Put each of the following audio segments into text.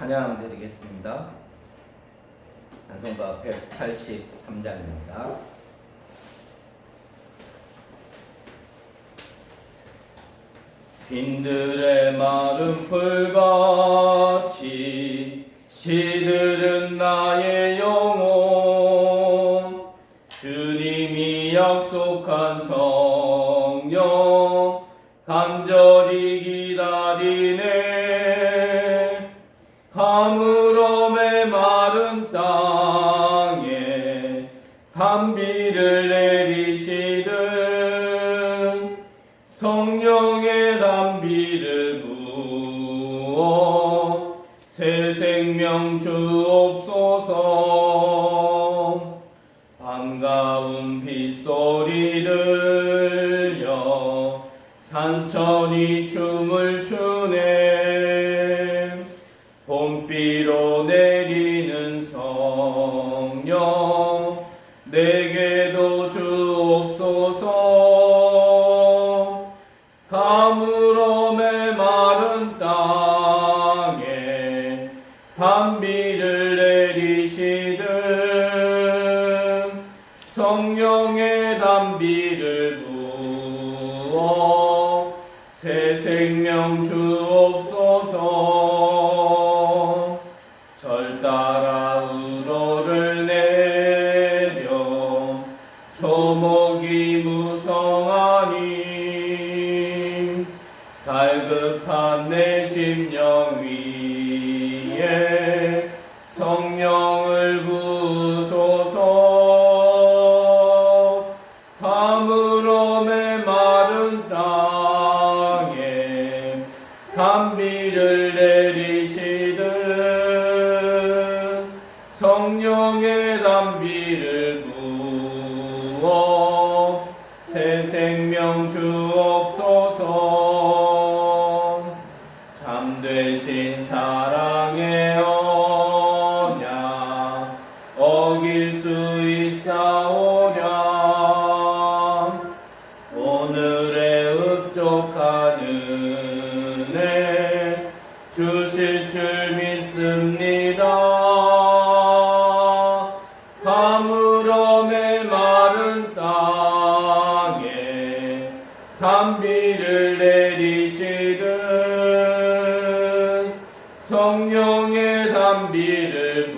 찬양 드리겠습니다. 찬송가 183장입니다. 빈들의 마른 풀같이 시들은 나의 영혼, 주님이 약속한 성령 간절히 기다리네. 가물음의 마른 땅에 단비를 내리시든 성령의 단비를 부어 새 생명 주옵소서. 반가운 빗소리 들려 산천이 춤을 추네. 봄비로 내리는 성령 내게도 주옵소서. 가물음의 마른 땅에 단비를 내리시든 성령의 단비를 부어 새 생명 주옵소서. 절 따라 우로를 내려 초목이 무성하니 갈급한 내 심령 위에 성령을 부으소서. 가물음의 마른 땅에 단비를 내리시든 성령의 단비를 부어 새 생명 주옵소서. 참되신 사랑의 언약 어길 수 있사오랴. 오늘의 흡족한 은혜 주실 줄 믿습니다. 가물음의 마른 땅에 단비를 내리시든 성령의 단비를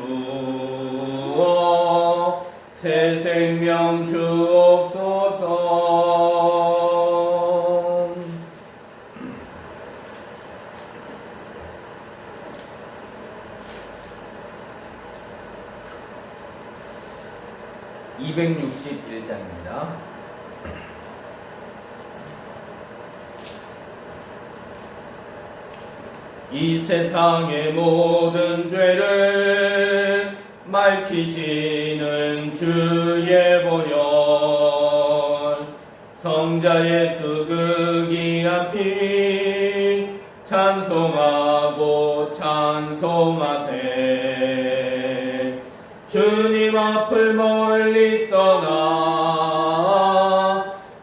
부어 새 생명 주옵소서. 261장입니다. 이 세상의 모든 죄를 맑히시는 주의 보혈, 성자 예수 그 귀한 피 찬송하고 찬송하세. 주님 앞을 멀리 떠나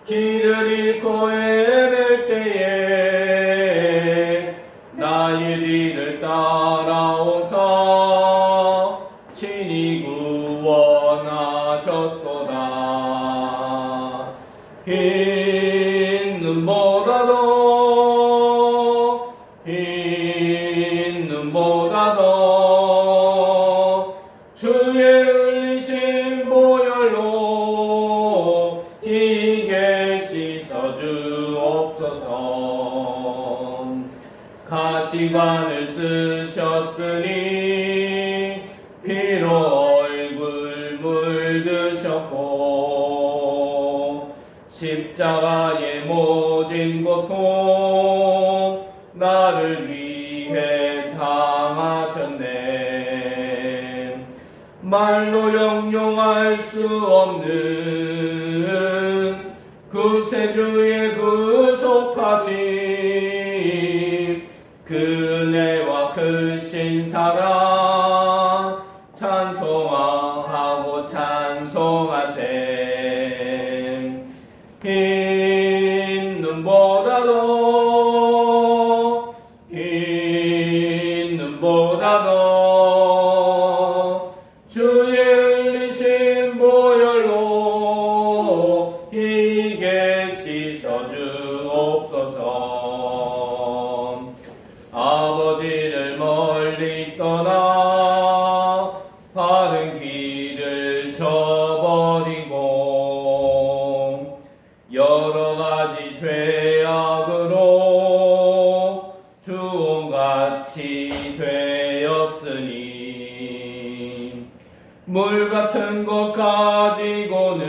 길을 잃고 헤맬 때에 나의 뒤를 따라오사 친히 구원하셨도다. 흰 눈보다도 주의 흘리신 보혈로 희게 씻어주옵소서. 가시관을 쓰셨으니 피로 얼굴 물드셨고 십자가의 모진 고통 나를 위해 당하셨네. 말로 형용할 수 없는 구세주의 구속하심 그네와 크신 사랑 찬송하고 찬송하세. 흰 눈보다도 흰 눈보다 보다 더 주의 흘리신 보혈로 희게 씻어주옵소서. 아버지를 멀리 떠나 바른 길을 저버리고 여러 가지 죄악으로 주홍같이 되었으니 물 같은 것 가지고는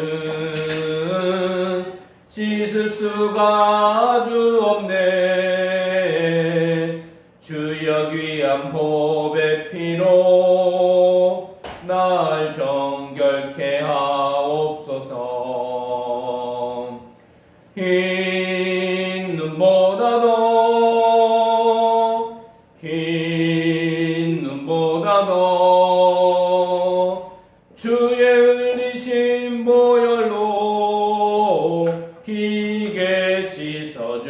씻을 수가 아주 없네. 주여 귀한 보배 피로 날 정결케 하옵소서. 흰 눈보다 더 주의 흘리신 보혈로 희게 씻어주옵소서.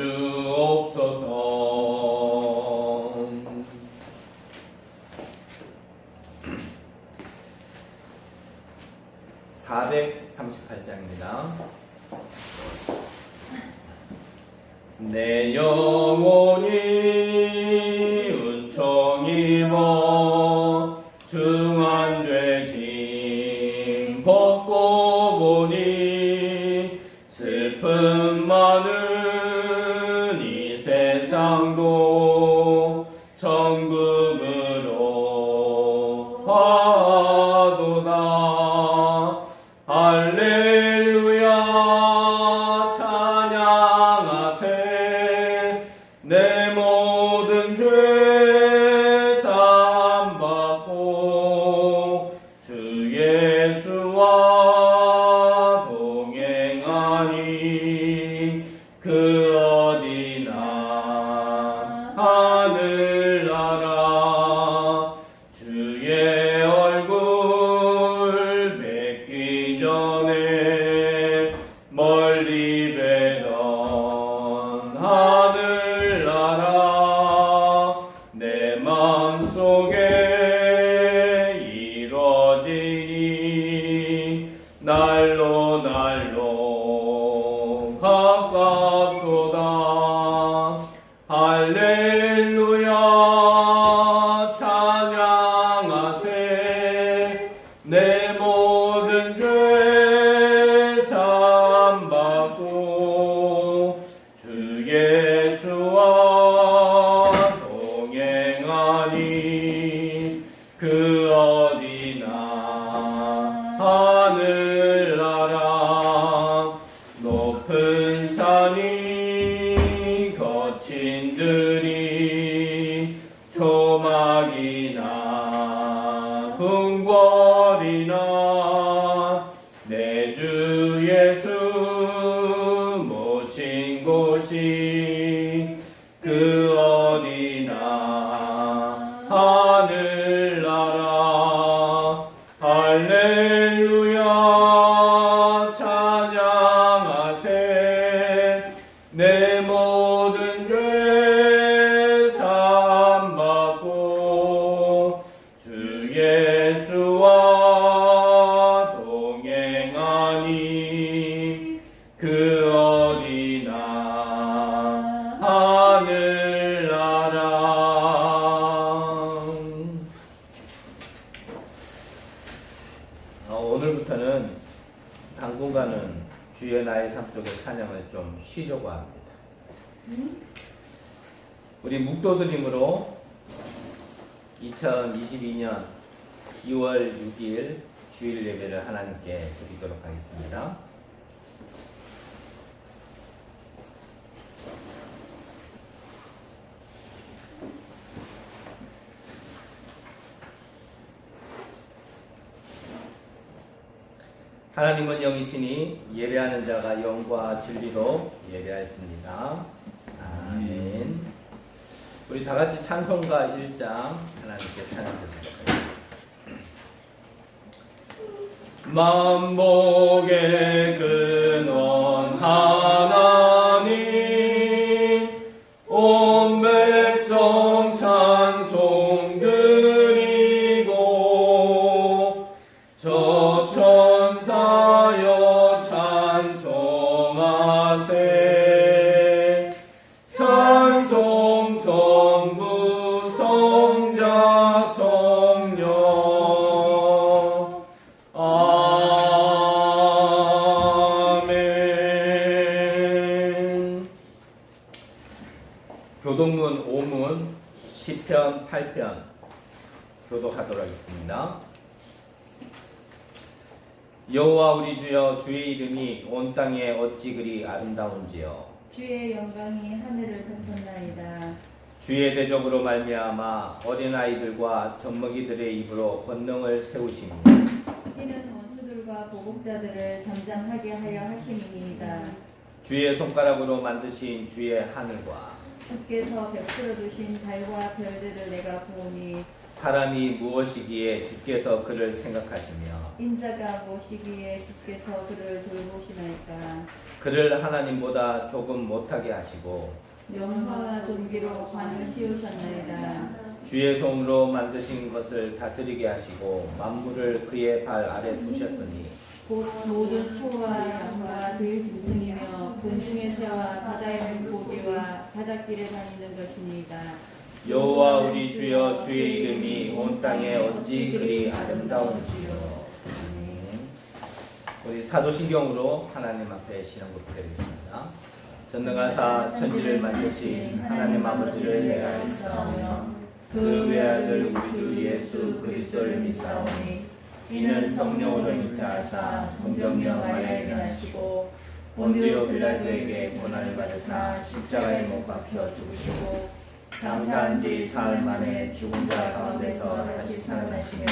438장입니다. 내 영혼이 은총입어 중한 죄짐 벗고 보니 슬픔 많은 이 세상도 천국으로 하도다. 할렐루야 찬양하세. 내 모든 죄 사함받고 주 예수와 동행하니 그 어디나 하늘나라. 주의 얼굴 뵙기 전에 멀리 뵈던 하늘나라. 내 마음속에 이루어지니 날로 가깝도다. 할렐루야 찬양하세. 내 모든 죄 사함받고 주 예수와 동행하니 그 어디나 하늘나라. 높은 산이 거친 들이 초막이나 궁궐이나 내 주 예수 모신 곳이 그 어디나 하늘나라. 할렐루야 찬양하세. 내 모든 죄 사함받고 주 예수와 동행하니 그 어디나 하늘나라. 오늘부터는 당분간은 주의 나의 삶 속의 찬양을 좀 쉬려고 합니다. 우리 묵도드림으로 2022년 2월 6일 주일 예배를 하나님께 드리도록 하겠습니다. 하나님은 영이시니 예배하는 자가 영과 진리로 예배할지니라. 아멘. 우리 다 같이 찬송가 1장 하나님께 찬양드립니다. 만복의 근원 하나님 온 백성 찬송 성자 성령 아멘. 교동문 5문 시편 8편 교독하도록 하겠습니다. 여호와 우리 주여, 주의 이름이 온 땅에 어찌 그리 아름다운지요. 주의 영광이 하늘을 덮었나이다. 주의 대적으로 말미암아 어린아이들과 젖먹이들의 입으로 권능을 세우시니 이는 원수들과 보복자들을 잠잠하게 하려 하심이니이다. 주의 손가락으로 만드신 주의 하늘과 주께서 베풀어 두신 달과 별들을 내가 보니 사람이 무엇이기에 주께서 그를 생각하시며 인자가 무엇이기에 주께서 그를 돌보시나이까. 그를 하나님보다 조금 못하게 하시고 영화와 존귀로 관을 씌우셨나이다. 주의 손으로 만드신 것을 다스리게 하시고 만물을 그의 발 아래 두셨으니 곧 모든 소와 양과 들짐승이며 군중의 새와 바다의 물고기와 바닷길에 다니는 것이니이다. 여호와 우리 주여, 주의 이름이 온 땅에 어찌 그리 아름다운지요. 우리 사도신경으로 하나님 앞에 신앙 고백드리겠습니다. 전능하사 천지를 만드신 하나님 아버지를 내가 믿사오며 그 외아들 우리 주 예수 그리스도를 믿사오니 이는 성령으로 잉태하사 동정녀 마리아에게 나시고 본디오 빌라도에게 고난을 받으사 십자가에 못 박혀 죽으시고 장사한 지 사흘 만에 죽은 자 가운데서 다시 살아나시며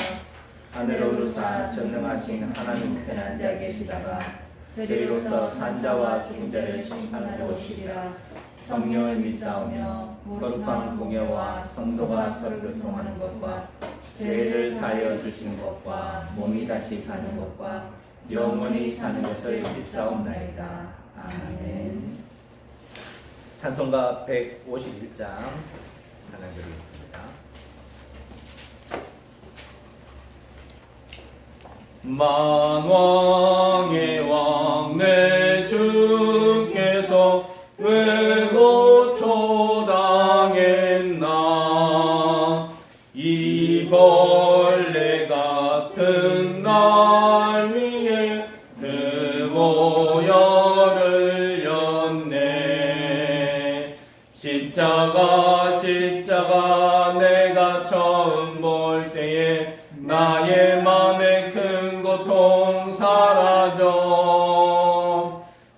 하늘로 오르사 전능하신 하나님 우편에 앉아 계시다가 저희로서 산자와 죽은 자를 심판하러 오시리라. 성령을 믿사오며 거룩한 공예와 성도가 서로 교통하는 것과 죄를 사하여 주시는 것과 몸이 다시 사는 것과 영원히 사는 것을 믿사옵나이다. 아멘. 찬송가 151장 찬양 드리겠습니다. 만왕의 왕 내 주께서 왜 고초당했나. 이 벌레 같은 날 위에 뜨거워를 였네. 십자가 내가 처음 볼 때에 나의 맘에 큰 고통 사라져.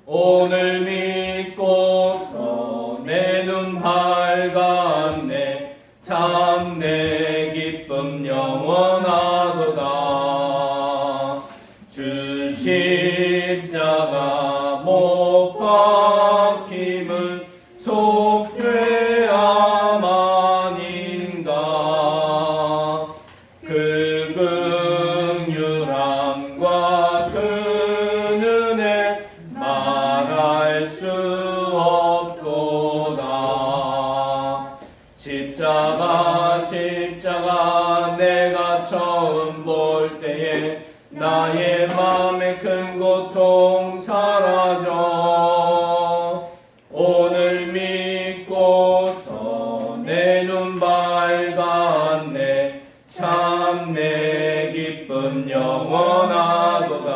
오늘 믿고서 내 눈 밝았네. 참 내 기쁨 영원하도다. 주 십자가 못 박힘은 속죄함 아닌가. 그 긍휼함과 그 은혜 말할 수 없도다. 십자가 내가 처음 볼 때에 나의 마음에 큰 고통 사라져. 오늘 믿고서 내 눈 밝았네. 참 내 기쁨 영원하도다.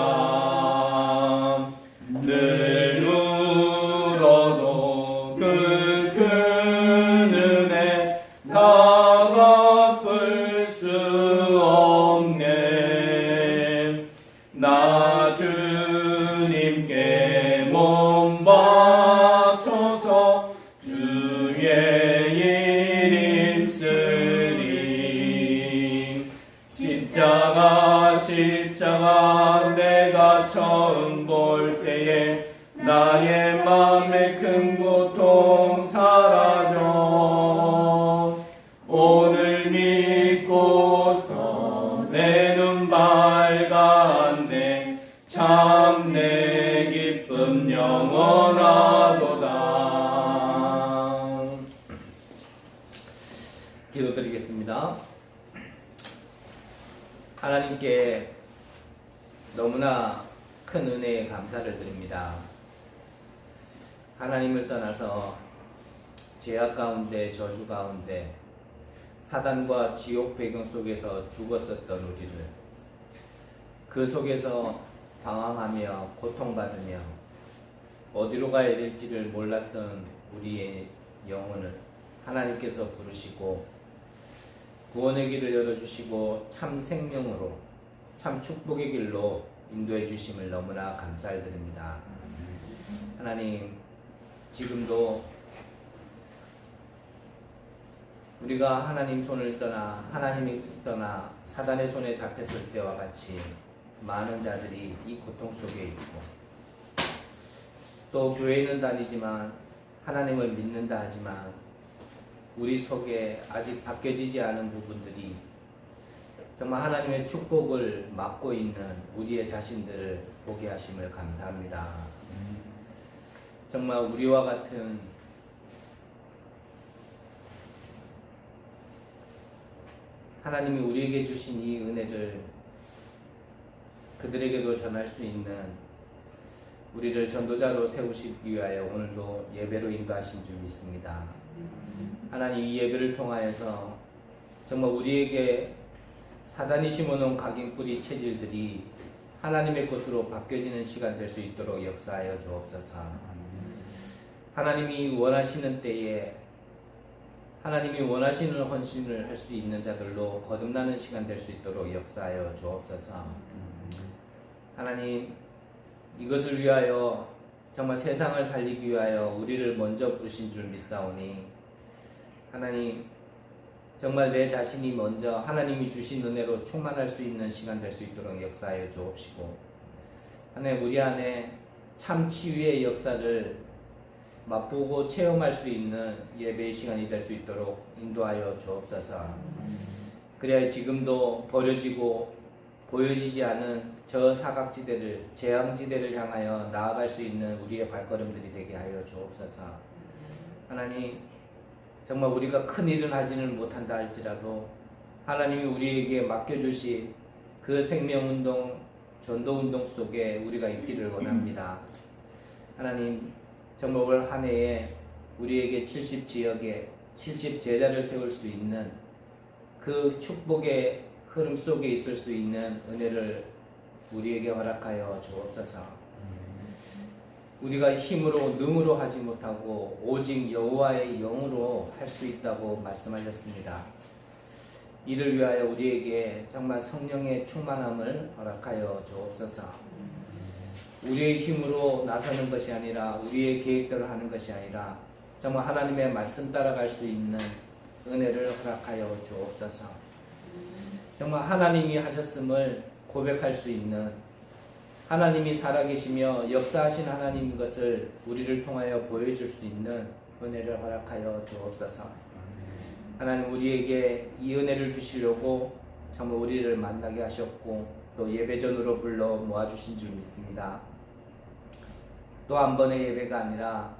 늘 울어도 그 큰 은혜 다 갚을 수 없네. 나 주님께 몸 바쳐서 주의 이름 쓰리. 십자가 내가 처음 볼 때에 나의 맘에 큰 고통 사라져. 오늘 믿고서 내 눈 밝았네. 참 내 기쁨 영원하도다. 기도드리겠습니다. 하나님께 너무나 큰 은혜에 감사를 드립니다. 하나님을 떠나서 죄악 가운데 저주 가운데 사단과 지옥 배경 속에서 죽었었던 우리를, 그 속에서 방황하며 고통받으며 어디로 가야 될지를 몰랐던 우리의 영혼을 하나님께서 부르시고 구원의 길을 열어주시고 참 생명으로 참 축복의 길로 인도해 주심을 너무나 감사드립니다. 하나님, 지금도 우리가 하나님 손을 떠나 하나님이 떠나 사단의 손에 잡혔을 때와 같이 많은 자들이 이 고통 속에 있고, 또 교회는 다니지만 하나님을 믿는다 하지만 우리 속에 아직 바뀌어지지 않은 부분들이 정말 하나님의 축복을 막고 있는 우리의 자신들을 보게 하심을 감사합니다. 정말 우리와 같은 하나님이 우리에게 주신 이 은혜를 그들에게도 전할 수 있는 우리를 전도자로 세우시기 위하여 오늘도 예배로 인도하신 줄 믿습니다. 하나님, 이 예배를 통하여서 정말 우리에게 사단이 심어놓은 각인뿌리 체질들이 하나님의 것으로 바뀌어지는 시간 될 수 있도록 역사하여 주옵소서. 하나님이 원하시는 때에 하나님이 원하시는 헌신을 할 수 있는 자들로 거듭나는 시간 될 수 있도록 역사하여 주옵소서. 하나님, 이것을 위하여 정말 세상을 살리기 위하여 우리를 먼저 부르신 줄 믿사오니, 하나님, 정말 내 자신이 먼저 하나님이 주신 은혜로 충만할 수 있는 시간 될 수 있도록 역사하여 주옵시고, 하나님, 우리 안에 참 치유의 역사를 맛보고 체험할 수 있는 예배의 시간이 될 수 있도록 인도하여 주옵소서. 그래야 지금도 버려지고 보여지지 않은 저 사각지대를, 재앙지대를 향하여 나아갈 수 있는 우리의 발걸음들이 되게 하여 주옵소서. 하나님, 정말 우리가 큰 일은 하지는 못한다 할지라도 하나님이 우리에게 맡겨주신 그 생명운동, 전도운동 속에 우리가 있기를 원합니다. 하나님, 정말 올 한 해에 우리에게 70지역에 70제자를 세울 수 있는 그 축복의 흐름 속에 있을 수 있는 은혜를 우리에게 허락하여 주옵소서. 우리가 힘으로 능으로 하지 못하고 오직 여호와의 영으로 할 수 있다고 말씀하셨습니다. 이를 위하여 우리에게 정말 성령의 충만함을 허락하여 주옵소서. 우리의 힘으로 나서는 것이 아니라 우리의 계획대로 하는 것이 아니라 정말 하나님의 말씀 따라갈 수 있는 은혜를 허락하여 주옵소서. 정말 하나님이 하셨음을 고백할 수 있는, 하나님이 살아계시며 역사하신 하나님인 것을 우리를 통하여 보여줄 수 있는 은혜를 허락하여 주옵소서. 하나님, 우리에게 이 은혜를 주시려고 정말 우리를 만나게 하셨고 또 예배전으로 불러 모아주신 줄 믿습니다. 또 한 번의 예배가 아니라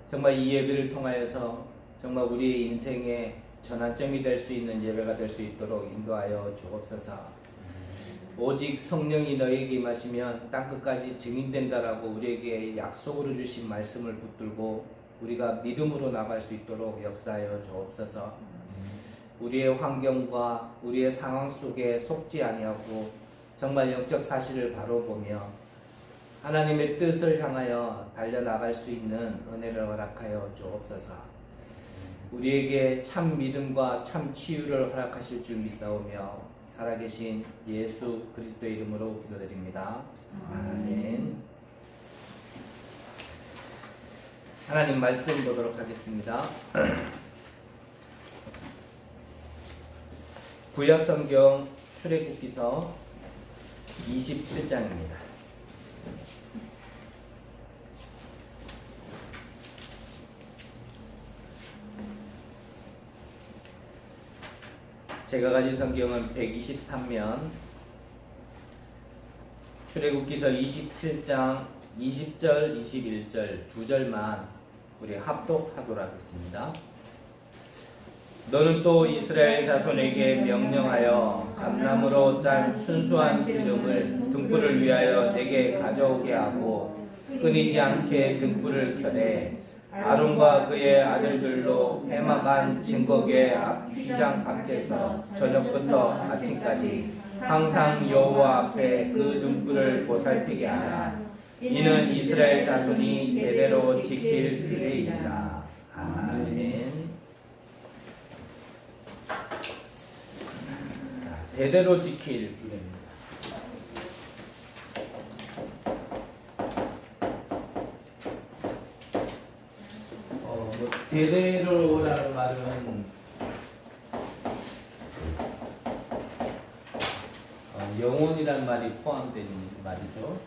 정말 이 예배를 통하여서 정말 우리의 인생의 전환점이 될 수 있는 예배가 될 수 있도록 인도하여 주옵소서. 오직 성령이 너에게 임하시면 땅끝까지 증인된다라고 우리에게 약속으로 주신 말씀을 붙들고 우리가 믿음으로 나갈 수 있도록 역사하여 주옵소서. 우리의 환경과 우리의 상황 속에 속지 아니하고 정말 영적 사실을 바로 보며 하나님의 뜻을 향하여 달려나갈 수 있는 은혜를 허락하여 주옵소서. 우리에게 참 믿음과 참 치유를 허락하실 줄 믿사오며 살아계신 예수 그리스도의 이름으로 기도드립니다. 아멘. 하나님 말씀 보도록 하겠습니다. 구약성경 출애굽기서 27장입니다. 제가 가진 성경은 123면 출애굽기서 27장 20절, 21절 두 절만 우리 합독하도록 하겠습니다. 너는 또 이스라엘 자손에게 명령하여 감나무로 짠 순수한 기름을 등불을 위하여 내게 가져오게 하고 끊이지 않게 등불을 켜되 아론과 그의 아들들로 해마간 증거계 앞 휘장 밖에서 저녁부터 아침까지 항상 여호와 앞에 그 등불을 보살피게 하라. 이는 이스라엘 자손이 대대로 지킬 규례이니라. 아멘. 대대로 지킬 규례입니다. 대대로라는 말은 영혼이란 말이 포함된 말이죠.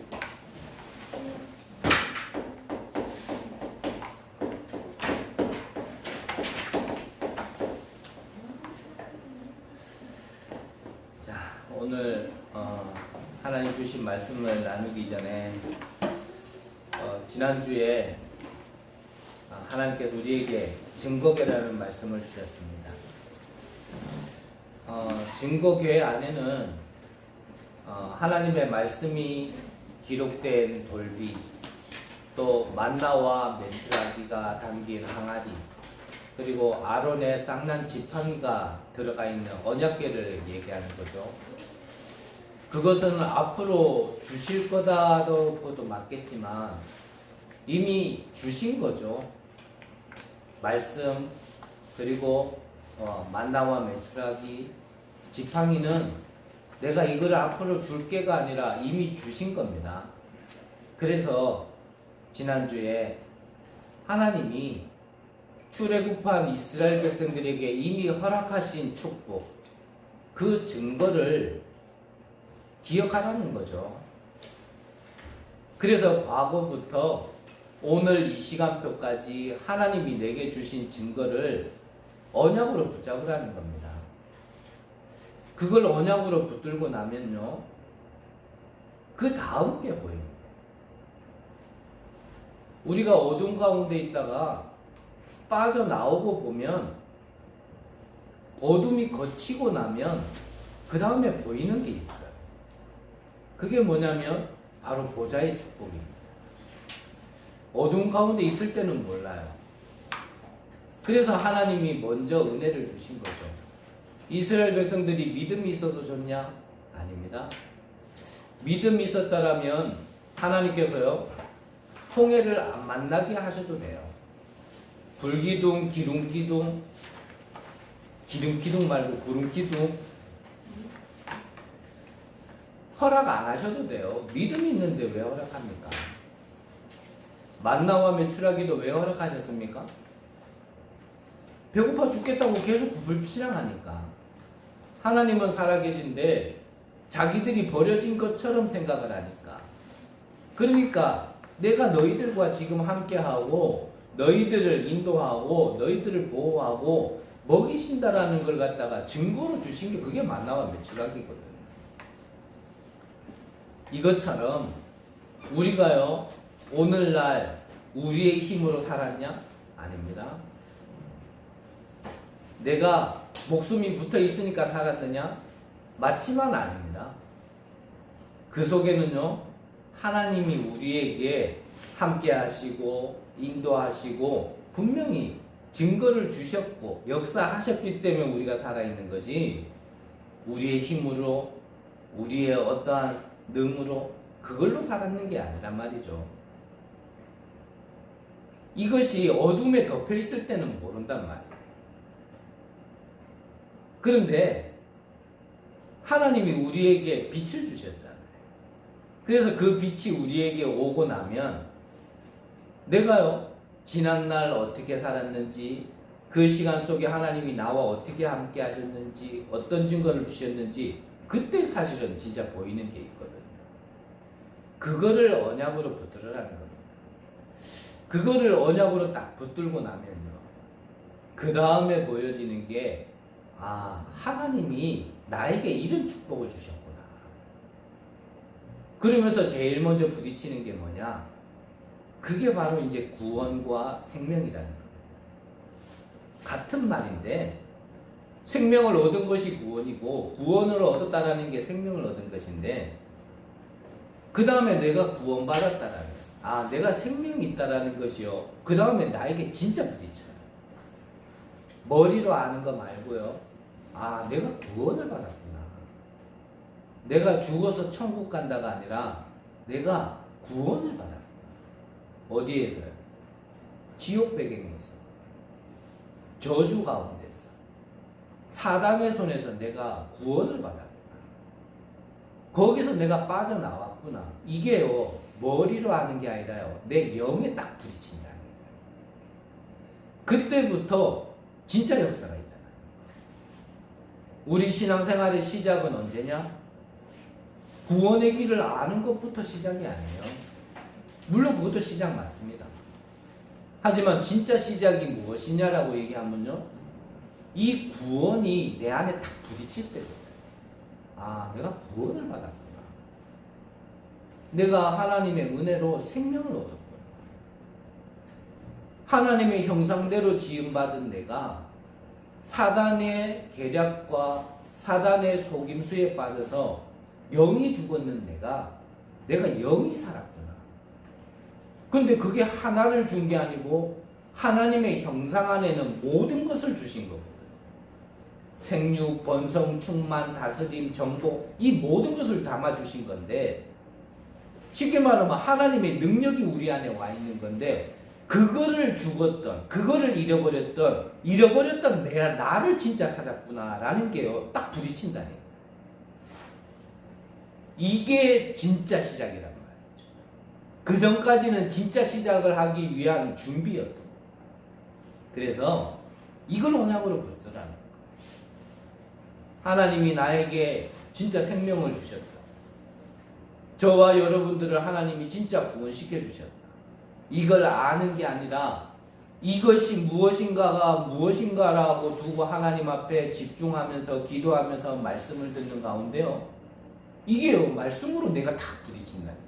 자, 오늘 하나님 주신 말씀을 나누기 전에 지난주에 하나님께서 우리에게 증거궤라는 말씀을 주셨습니다. 증거궤 안에는 하나님의 말씀이 기록된 돌비, 또 만나와 메추라기가 담긴 항아리, 그리고 아론의 쌍난 지팡이가 들어가 있는 언약궤를 얘기하는 거죠. 그것은 앞으로 주실 거다도 맞겠지만 이미 주신 거죠. 말씀, 그리고 만나와 메추라기, 지팡이는 내가 이걸 앞으로 줄 게가 아니라 이미 주신 겁니다. 그래서 지난주에 하나님이 출애굽한 이스라엘 백성들에게 이미 허락하신 축복, 그 증거를 기억하라는 거죠. 그래서 과거부터 오늘 이 시간표까지 하나님이 내게 주신 증거를 언약으로 붙잡으라는 겁니다. 그걸 언약으로 붙들고 나면요, 그 다음 게 보입니다. 우리가 어둠 가운데 있다가 빠져나오고 보면 어둠이 걷히고 나면 그 다음에 보이는 게 있어요. 그게 뭐냐면 바로 보좌의 축복입니다. 어둠 가운데 있을 때는 몰라요. 그래서 하나님이 먼저 은혜를 주신 거죠. 이스라엘 백성들이 믿음이 있어서 줬냐? 아닙니다. 믿음이 있었다라면 하나님께서요, 홍해를 안 만나게 하셔도 돼요. 불기둥, 기둥기둥, 기둥기둥 말고 구름기둥 허락 안 하셔도 돼요. 믿음이 있는데 왜 허락합니까? 만나와 메추라기도 왜 허락하셨습니까? 배고파 죽겠다고 계속 불신앙하니까. 하나님은 살아계신데 자기들이 버려진 것처럼 생각을 하니까. 그러니까 내가 너희들과 지금 함께하고 너희들을 인도하고 너희들을 보호하고 먹이신다라는 걸 갖다가 증거로 주신 게 그게 만나와 메추라기거든요. 이것처럼 우리가요, 오늘날 우리의 힘으로 살았냐? 아닙니다. 내가 목숨이 붙어 있으니까 살았느냐? 맞지만 아닙니다. 그 속에는요, 하나님이 우리에게 함께 하시고 인도하시고 분명히 증거를 주셨고 역사하셨기 때문에 우리가 살아있는 거지, 우리의 힘으로 우리의 어떠한 능으로 그걸로 살았는 게 아니란 말이죠. 이것이 어둠에 덮여 있을 때는 모른단 말이에요. 그런데 하나님이 우리에게 빛을 주셨잖아요. 그래서 그 빛이 우리에게 오고 나면 내가요, 지난날 어떻게 살았는지, 그 시간 속에 하나님이 나와 어떻게 함께 하셨는지, 어떤 증거를 주셨는지 그때 사실은 진짜 보이는 게 있거든요. 그거를 언약으로 붙들으라는 겁니다. 그거를 언약으로 딱 붙들고 나면요, 그 다음에 보여지는 게, 아, 하나님이 나에게 이런 축복을 주셨구나. 그러면서 제일 먼저 부딪히는 게 뭐냐? 그게 바로 이제 구원과 생명이라는 겁니다. 같은 말인데 생명을 얻은 것이 구원이고 구원을 얻었다라는 게 생명을 얻은 것인데, 그 다음에 내가 구원받았다라는, 아, 내가 생명이 있다라는 것이요. 그 다음에 나에게 진짜 부딪혀요. 머리로 아는 거 말고요. 아, 내가 구원을 받았구나. 내가 죽어서 천국 간다가 아니라 내가 구원을 받았구나. 어디에서요? 지옥 배경에서. 저주 가운데서. 사단의 손에서 내가 구원을 받았구나. 거기서 내가 빠져나왔구나. 이게요, 머리로 하는 게 아니라요, 내 영에 딱 부딪힌다는 거예요. 그때부터 진짜 역사가 있다. 우리 신앙생활의 시작은 언제냐? 구원의 길을 아는 것부터 시작이 아니에요. 물론 그것도 시작 맞습니다. 하지만 진짜 시작이 무엇이냐라고 얘기하면요, 이 구원이 내 안에 딱 부딪힐 때거든요. 아, 내가 구원을 받았구나. 내가 하나님의 은혜로 생명을 얻었구나. 하나님의 형상대로 지음받은 내가 사단의 계략과 사단의 속임수에 빠져서 영이 죽었는 내가 영이 살았구나. 근데 그게 하나를 준 게 아니고 하나님의 형상 안에는 모든 것을 주신 거거든요. 생육, 번성, 충만, 다스림, 정복, 이 모든 것을 담아주신 건데, 쉽게 말하면 하나님의 능력이 우리 안에 와 있는 건데, 그거를 죽었던, 그거를 잃어버렸던 내가 나를 진짜 찾았구나라는 게요, 딱 부딪힌다는 거예요. 이게 진짜 시작이란 말이죠. 그 전까지는 진짜 시작을 하기 위한 준비였던 거예요. 그래서 이걸 언약으로 붙여라는 거예요. 하나님이 나에게 진짜 생명을 주셨다. 저와 여러분들을 하나님이 진짜 구원시켜 주셨다. 이걸 아는 게 아니라 이것이 무엇인가라고 두고 하나님 앞에 집중하면서 기도하면서 말씀을 듣는 가운데요, 이게요, 말씀으로 내가 다 부딪힌다니까.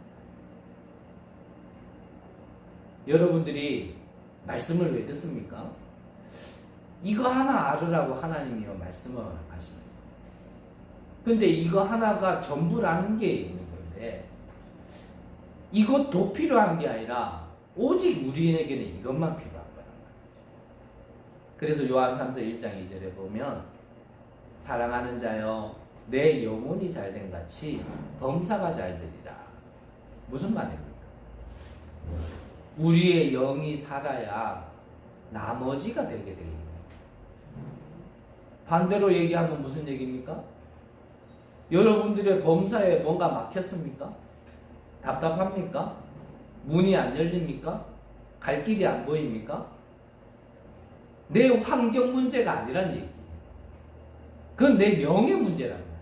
여러분들이 말씀을 왜 듣습니까? 이거 하나 알으라고 하나님이요 말씀을 하십니다. 근데 이거 하나가 전부라는 게 있는 건데, 이것도 필요한 게 아니라 오직 우리에게는 이것만 필요한 거란 말이죠. 그래서 요한 3서 1장 2절에 보면, 사랑하는 자여 내 영혼이 잘된 같이 범사가 잘되리라. 무슨 말입니까? 우리의 영이 살아야 나머지가 되게 되어 있는 거예요. 반대로 얘기하면 무슨 얘기입니까? 여러분들의 범사에 뭔가 막혔습니까? 답답합니까? 문이 안 열립니까? 갈 길이 안 보입니까? 내 환경 문제가 아니란 얘기예요. 그건 내 영의 문제란 말이에요.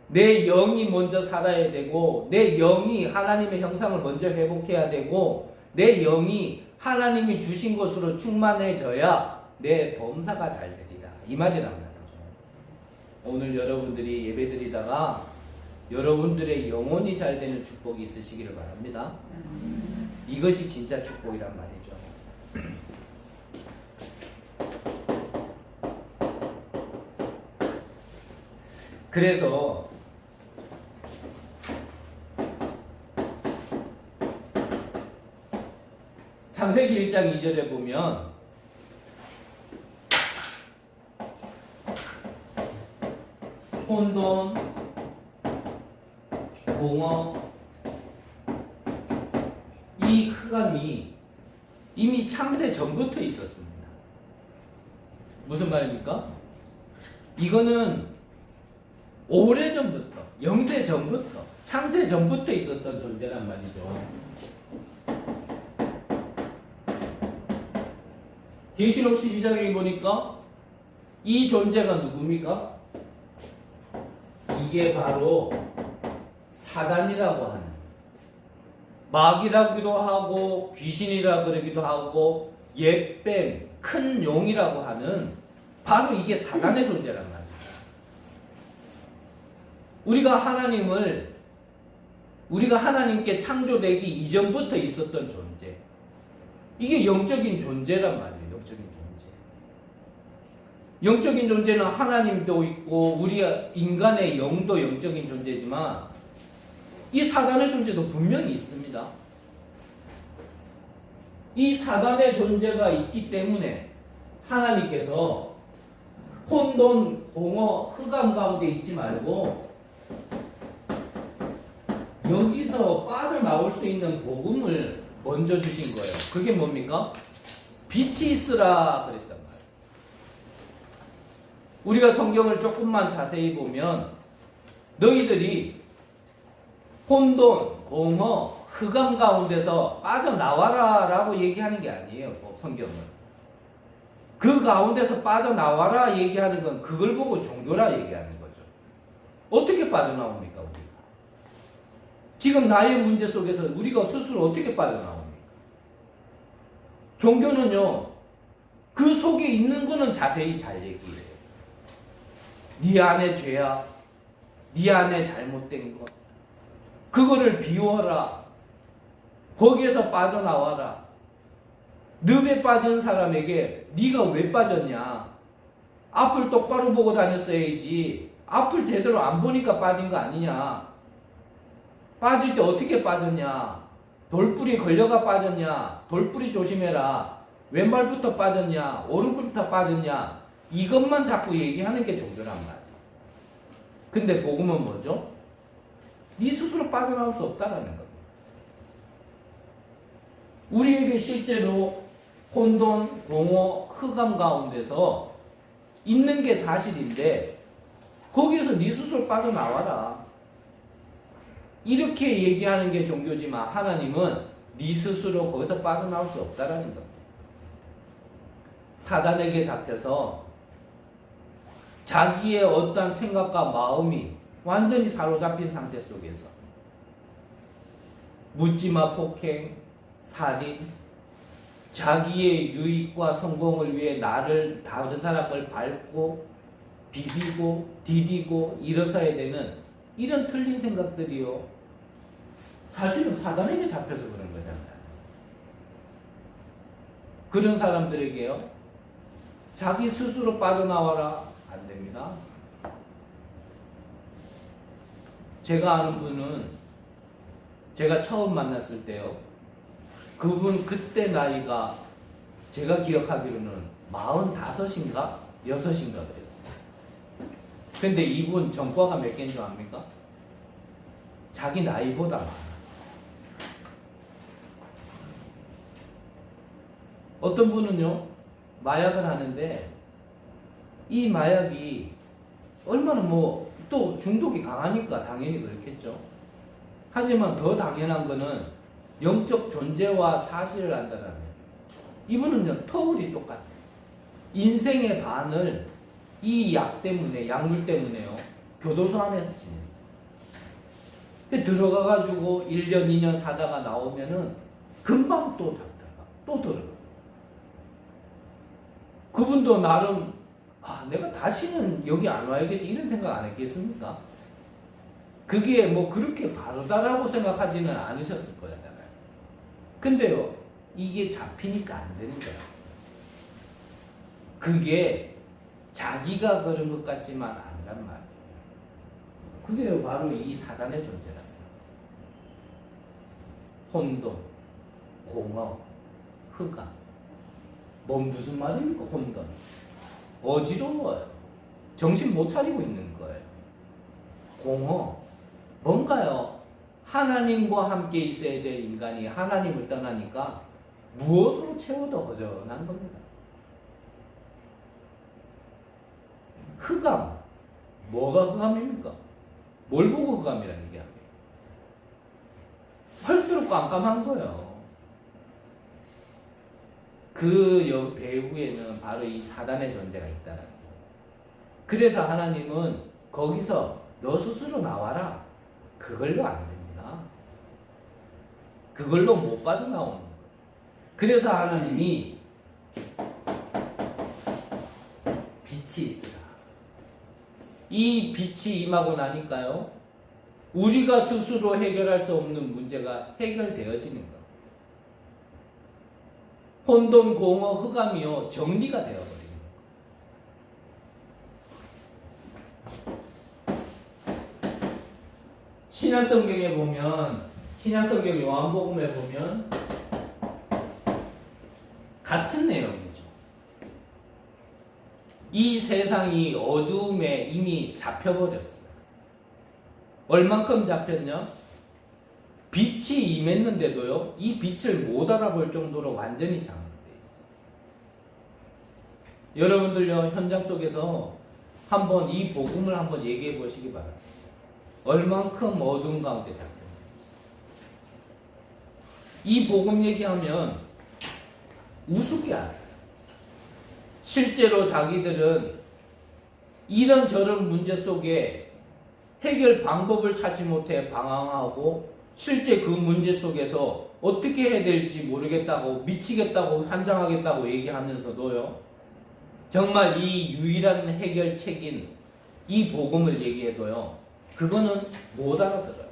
내 영이 먼저 살아야 되고, 내 영이 하나님의 형상을 먼저 회복해야 되고, 내 영이 하나님이 주신 것으로 충만해져야 내 범사가 잘 되리라. 이 말이란 말이죠. 오늘 여러분들이 예배드리다가 여러분들의 영혼이 잘 되는 축복이 있으시기를 바랍니다. 이것이 진짜 축복이란 말이죠. 그래서 창세기 1장 2절에 보면, 혼돈, 공허, 이 흑암이 이미 창세 전부터 있었습니다. 무슨 말입니까? 이거는 오래전부터, 영세 전부터, 창세 전부터 있었던 존재란 말이죠. 계시록 12장에 보니까 이 존재가 누굽니까? 이게 바로 사단이라고 하는, 마귀라기도 하고 귀신이라 그러기도 하고 옛뱀, 큰 용이라고 하는, 바로 이게 사단의 존재란 말이에요. 우리가 하나님께 창조되기 이전부터 있었던 존재, 이게 영적인 존재란 말이에요. 영적인 존재는 하나님도 있고 우리 인간의 영도 영적인 존재지만, 이 사단의 존재도 분명히 있습니다. 이 사단의 존재가 있기 때문에 하나님께서 혼돈, 공허, 흑암 가운데 있지 말고 여기서 빠져나올 수 있는 복음을 먼저 주신 거예요. 그게 뭡니까? 빛이 있으라 그랬단 말이에요. 우리가 성경을 조금만 자세히 보면 너희들이 혼돈, 공허, 흑암 가운데서 빠져나와라 라고 얘기하는 게 아니에요. 성경은. 그 가운데서 빠져나와라 얘기하는 건 그걸 보고 종교라 얘기하는 거죠. 어떻게 빠져나옵니까? 우리가? 지금 나의 문제 속에서 우리가 스스로 어떻게 빠져나옵니까? 종교는요, 그 속에 있는 거는 자세히 잘 얘기해요. 네 안에 죄야, 네 안에 잘못된 것, 그거를 비워라. 거기에서 빠져나와라. 늪에 빠진 사람에게 네가 왜 빠졌냐? 앞을 똑바로 보고 다녔어야지. 앞을 제대로 안 보니까 빠진 거 아니냐? 빠질 때 어떻게 빠졌냐? 돌뿌리 걸려가 빠졌냐? 돌뿌리 조심해라. 왼발부터 빠졌냐? 오른발부터 빠졌냐? 이것만 자꾸 얘기하는 게 종교란 말이에요. 근데 복음은 뭐죠? 네 스스로 빠져나올 수 없다라는 겁니다. 우리에게 실제로 혼돈, 공허, 흑암 가운데서 있는 게 사실인데 거기에서 네 스스로 빠져나와라. 이렇게 얘기하는 게 종교지만 하나님은 네 스스로 거기서 빠져나올 수 없다라는 겁니다. 사단에게 잡혀서 자기의 어떠한 생각과 마음이 완전히 사로잡힌 상태 속에서 묻지마 폭행, 살인, 자기의 유익과 성공을 위해 나를 다른 사람을 밟고 비비고 디디고 일어서야 되는 이런 틀린 생각들이요. 사실은 사단에게 잡혀서 그런 거잖아요. 그런 사람들에게요. 자기 스스로 빠져나와라. 안 됩니다. 제가 아는 분은 제가 처음 만났을 때요. 그분 그때 나이가 제가 기억하기로는 45인가 6인가 그랬어요. 근데 이분 전과가 몇 개인 줄 압니까? 자기 나이보다 많아요. 어떤 분은요, 마약을 하는데 이 마약이 얼마나 또 중독이 강하니까 당연히 그렇겠죠. 하지만 더 당연한 거는 영적 존재와 사실을 안다라면 이분은요, 터울이 똑같아요. 인생의 반을 이 약 때문에, 약물 때문에요, 교도소 안에서 지냈어요. 들어가가지고 1년, 2년 사다가 나오면은 금방 또 닫다가 또 들어가. 그분도 나름 내가 다시는 여기 안 와야겠지 이런 생각 안 했겠습니까? 그게 그렇게 바르다라고 생각하지는 않으셨을 거잖아요. 근데요, 이게 잡히니까 안 되는 거야. 그게 자기가 그런 것 같지만 아니란 말이에요. 그게 바로 이 사단의 존재랍니다. 혼돈, 공허, 흑암. 무슨 말입니까? 혼돈. 어지러워요. 정신 못 차리고 있는 거예요. 공허. 뭔가요? 하나님과 함께 있어야 될 인간이 하나님을 떠나니까 무엇으로 채워도 허전한 겁니다. 흑암. 뭐가 흑암입니까? 뭘 보고 흑암이라는 얘기합니까? 헐도록 깜깜한 거예요. 그 배후에는 바로 이 사단의 존재가 있다는 거예요. 그래서 하나님은 거기서 너 스스로 나와라. 그걸로 안 됩니다. 그걸로 못 빠져나오는 거예요. 그래서 하나님이 빛이 있으라. 이 빛이 임하고 나니까요, 우리가 스스로 해결할 수 없는 문제가 해결되어지는 거예요. 혼돈, 공허, 흑암이요, 정리가 되어버립니다. 신약성경에 보면, 신약성경 요한복음에 보면 같은 내용이죠. 이 세상이 어두움에 이미 잡혀버렸어요. 얼만큼 잡혔냐? 빛이 임했는데도요, 이 빛을 못 알아볼 정도로 완전히 장악되어 있어요. 여러분들요, 현장 속에서 한번 이 복음을 한번 얘기해 보시기 바랍니다. 얼만큼 어두운 가운데 잡혔는지. 이 복음 얘기하면 우습게 알아요. 실제로 자기들은 이런저런 문제 속에 해결 방법을 찾지 못해 방황하고 실제 그 문제 속에서 어떻게 해야 될지 모르겠다고 미치겠다고 환장하겠다고 얘기하면서도요, 정말 이 유일한 해결책인 이 복음을 얘기해도요, 그거는 못 알아들어요.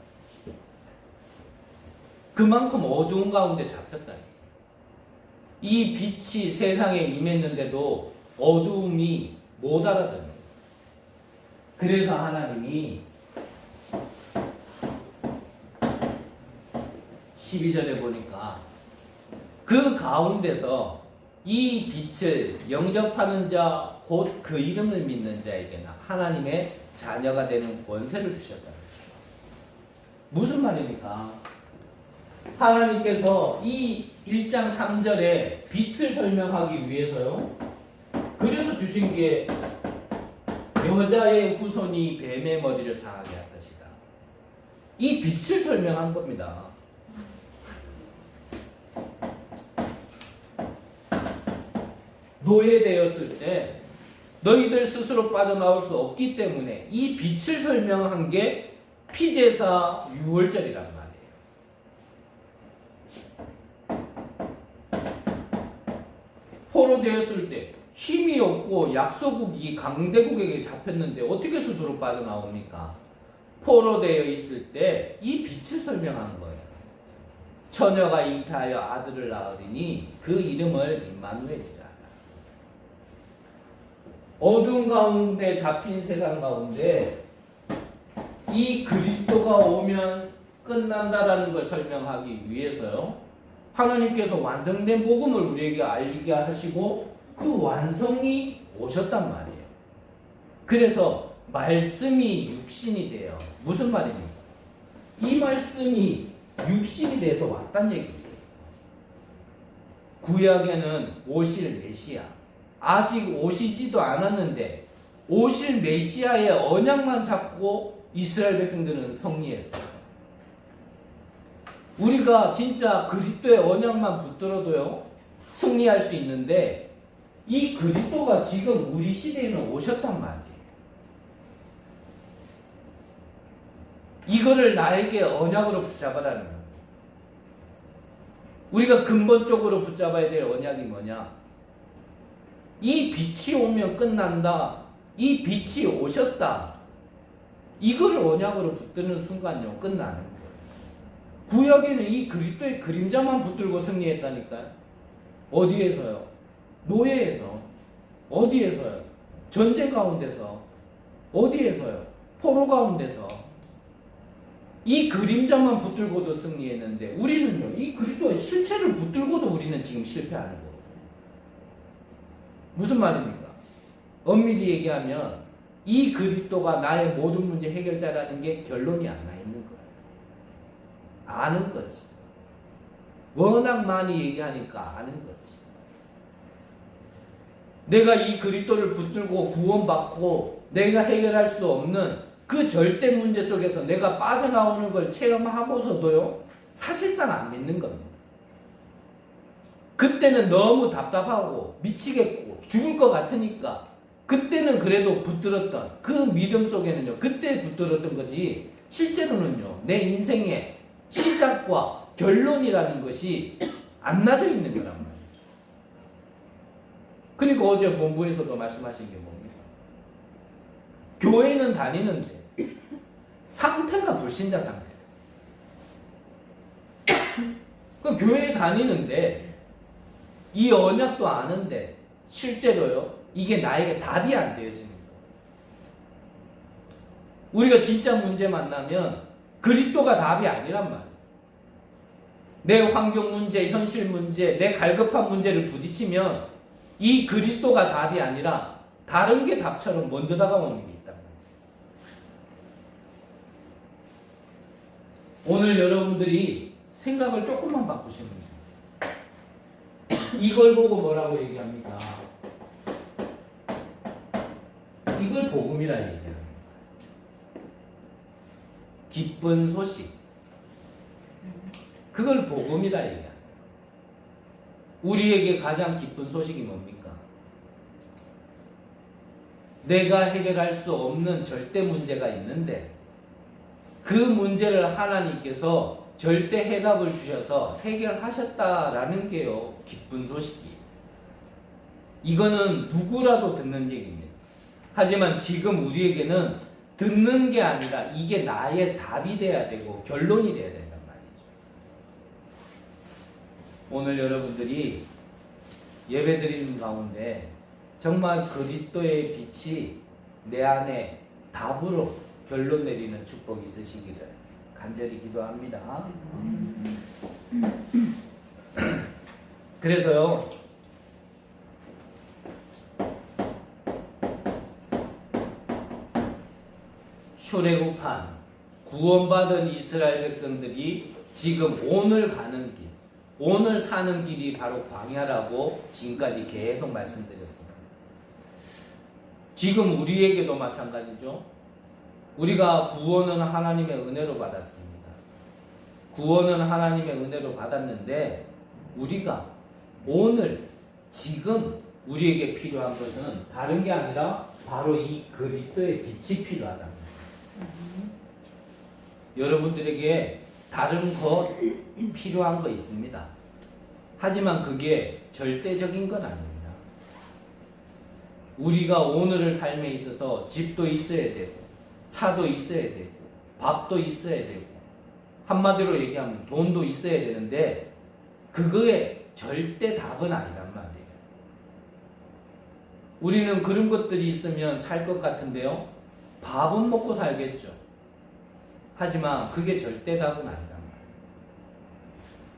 그만큼 어두운 가운데 잡혔다. 이 빛이 세상에 임했는데도 어두움이 못 알아듣는 거예요. 그래서 하나님이 12절에 보니까 그 가운데서 이 빛을 영접하는 자 곧 그 이름을 믿는 자에게나 하나님의 자녀가 되는 권세를 주셨다. 무슨 말입니까? 하나님께서 이 1장 3절에 빛을 설명하기 위해서요, 그래서 주신 게 여자의 후손이 뱀의 머리를 상하게 할 것이다. 이 빛을 설명한 겁니다. 노예되었을 때 너희들 스스로 빠져나올 수 없기 때문에 이 빛을 설명한 게 피제사 6월절이란 말이에요. 포로되었을 때 힘이 없고 약소국이 강대국에게 잡혔는데 어떻게 스스로 빠져나옵니까? 포로되어 있을 때 이 빛을 설명한 거예요. 처녀가 잉태하여 아들을 낳으리니 그 이름을 임마누엘이라. 어두운 가운데 잡힌 세상 가운데 이 그리스도가 오면 끝난다라는 걸 설명하기 위해서요, 하나님께서 완성된 복음을 우리에게 알게 하시고 그 완성이 오셨단 말이에요. 그래서 말씀이 육신이 돼요. 무슨 말입니까? 이 말씀이 육신이 돼서 왔단 얘기예요. 구약에는 오실 메시아, 아직 오시지도 않았는데 오실 메시아의 언약만 잡고 이스라엘 백성들은 승리했어요. 우리가 진짜 그리스도의 언약만 붙들어도요, 승리할 수 있는데 이 그리스도가 지금 우리 시대에는 오셨단 말이에요. 이거를 나에게 언약으로 붙잡아라는 거예요. 우리가 근본적으로 붙잡아야 될 언약이 뭐냐? 이 빛이 오면 끝난다. 이 빛이 오셨다. 이걸 언약으로 붙드는 순간요, 끝나는 거예요. 구약에는 이 그리스도의 그림자만 붙들고 승리했다니까요. 어디에서요? 노예에서. 어디에서요? 전쟁 가운데서. 어디에서요? 포로 가운데서. 이 그림자만 붙들고도 승리했는데 우리는요, 이 그리스도의 실체를 붙들고도 우리는 지금 실패하는 거예요. 무슨 말입니까? 엄밀히 얘기하면 이 그리스도가 나의 모든 문제 해결자라는 게 결론이 안 나 있는 거예요. 아는 거지. 워낙 많이 얘기하니까 아는 거지. 내가 이 그리스도를 붙들고 구원받고 내가 해결할 수 없는 그 절대 문제 속에서 내가 빠져나오는 걸 체험하고서도요, 사실상 안 믿는 겁니다. 그때는 너무 답답하고 미치겠고 죽을 것 같으니까 그때는 그래도 붙들었던 그 믿음 속에는요, 그때 붙들었던 거지 실제로는요, 내 인생의 시작과 결론이라는 것이 안 나져 있는 거란 말이죠. 그러니까 어제 본부에서도 말씀하신 게 뭡니까? 교회는 다니는데 상태가 불신자 상태. 그 교회에 다니는데 이 언약도 아는데 실제로요, 이게 나에게 답이 안 되어지는 거예요. 우리가 진짜 문제 만나면 그리스도가 답이 아니란 말이에요. 내 환경 문제, 현실 문제, 내 갈급한 문제를 부딪히면 이 그리스도가 답이 아니라 다른 게 답처럼 먼저 다가오는 게 있단 말이에요. 오늘 여러분들이 생각을 조금만 바꾸시면 돼요. 이걸 보고 뭐라고 얘기합니까? 이걸 복음이라 얘기합니다. 기쁜 소식. 그걸 복음이라 얘기합니다. 우리에게 가장 기쁜 소식이 뭡니까? 내가 해결할 수 없는 절대 문제가 있는데 그 문제를 하나님께서 절대 해답을 주셔서 해결하셨다라는 게요, 기쁜 소식이에요. 이거는 누구라도 듣는 얘기입니다. 하지만 지금 우리에게는 듣는 게 아니라 이게 나의 답이 돼야 되고 결론이 돼야 된단 말이죠. 오늘 여러분들이 예배드리는 가운데 정말 그리스도의 빛이 내 안에 답으로 결론 내리는 축복이 있으시기를 간절히 기도합니다. 그래서요, 출애굽한 구원받은 이스라엘 백성들이 지금 오늘 가는 길, 오늘 사는 길이 바로 광야라고 지금까지 계속 말씀드렸습니다. 지금 우리에게도 마찬가지죠. 우리가 구원은 하나님의 은혜로 받았습니다. 구원은 하나님의 은혜로 받았는데 우리가 오늘 지금 우리에게 필요한 것은 다른 게 아니라 바로 이 그리스도의 빛이 필요하다. 여러분들에게 다른 것 필요한 거 있습니다. 하지만 그게 절대적인 건 아닙니다. 우리가 오늘의 삶에 있어서 집도 있어야 되고 차도 있어야 되고 밥도 있어야 되고 한마디로 얘기하면 돈도 있어야 되는데 그거에 절대 답은 아니란 말이에요. 우리는 그런 것들이 있으면 살 것 같은데요, 밥은 먹고 살겠죠. 하지만 그게 절대 답은 아니란 말이에요.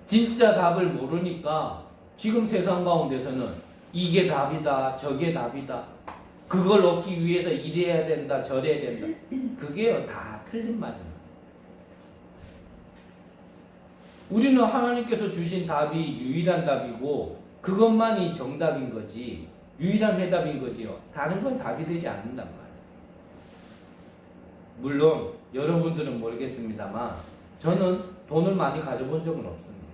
진짜 답을 모르니까 지금 세상 가운데서는 이게 답이다, 저게 답이다, 그걸 얻기 위해서 이래야 된다, 저래야 된다, 그게요 다 틀린 말입니다. 우리는 하나님께서 주신 답이 유일한 답이고 그것만이 정답인 거지, 유일한 해답인 거지요. 다른 건 답이 되지 않는단 말이에요. 물론 여러분들은 모르겠습니다만 저는 돈을 많이 가져본 적은 없습니다.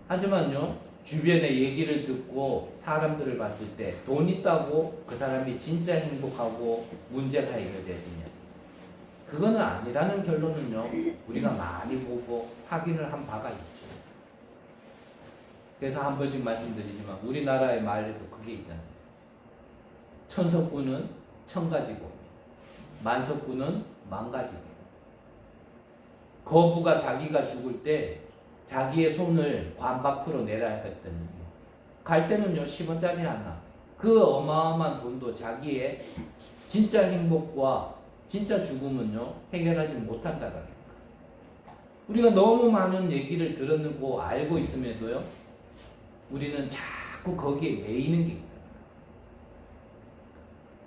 하지만요, 주변의 얘기를 듣고 사람들을 봤을 때 돈 있다고 그 사람이 진짜 행복하고 문제가 해결되지냐, 그거는 아니라는 결론은요 우리가 많이 보고 확인을 한 바가 있죠. 그래서 한 번씩 말씀드리지만 우리나라의 말에도 그게 있잖아요. 천석구는 천가지고 만석구는 만가지고. 거부가 자기가 죽을 때 자기의 손을 관 밖으로 내라 했더니 갈 때는요 10원짜리 하나, 그 어마어마한 돈도 자기의 진짜 행복과 진짜 죽음은요 해결하지 못한다는 거예요. 우리가 너무 많은 얘기를 들었고 알고 있음에도요 우리는 자꾸 거기에 매이는 게 있다.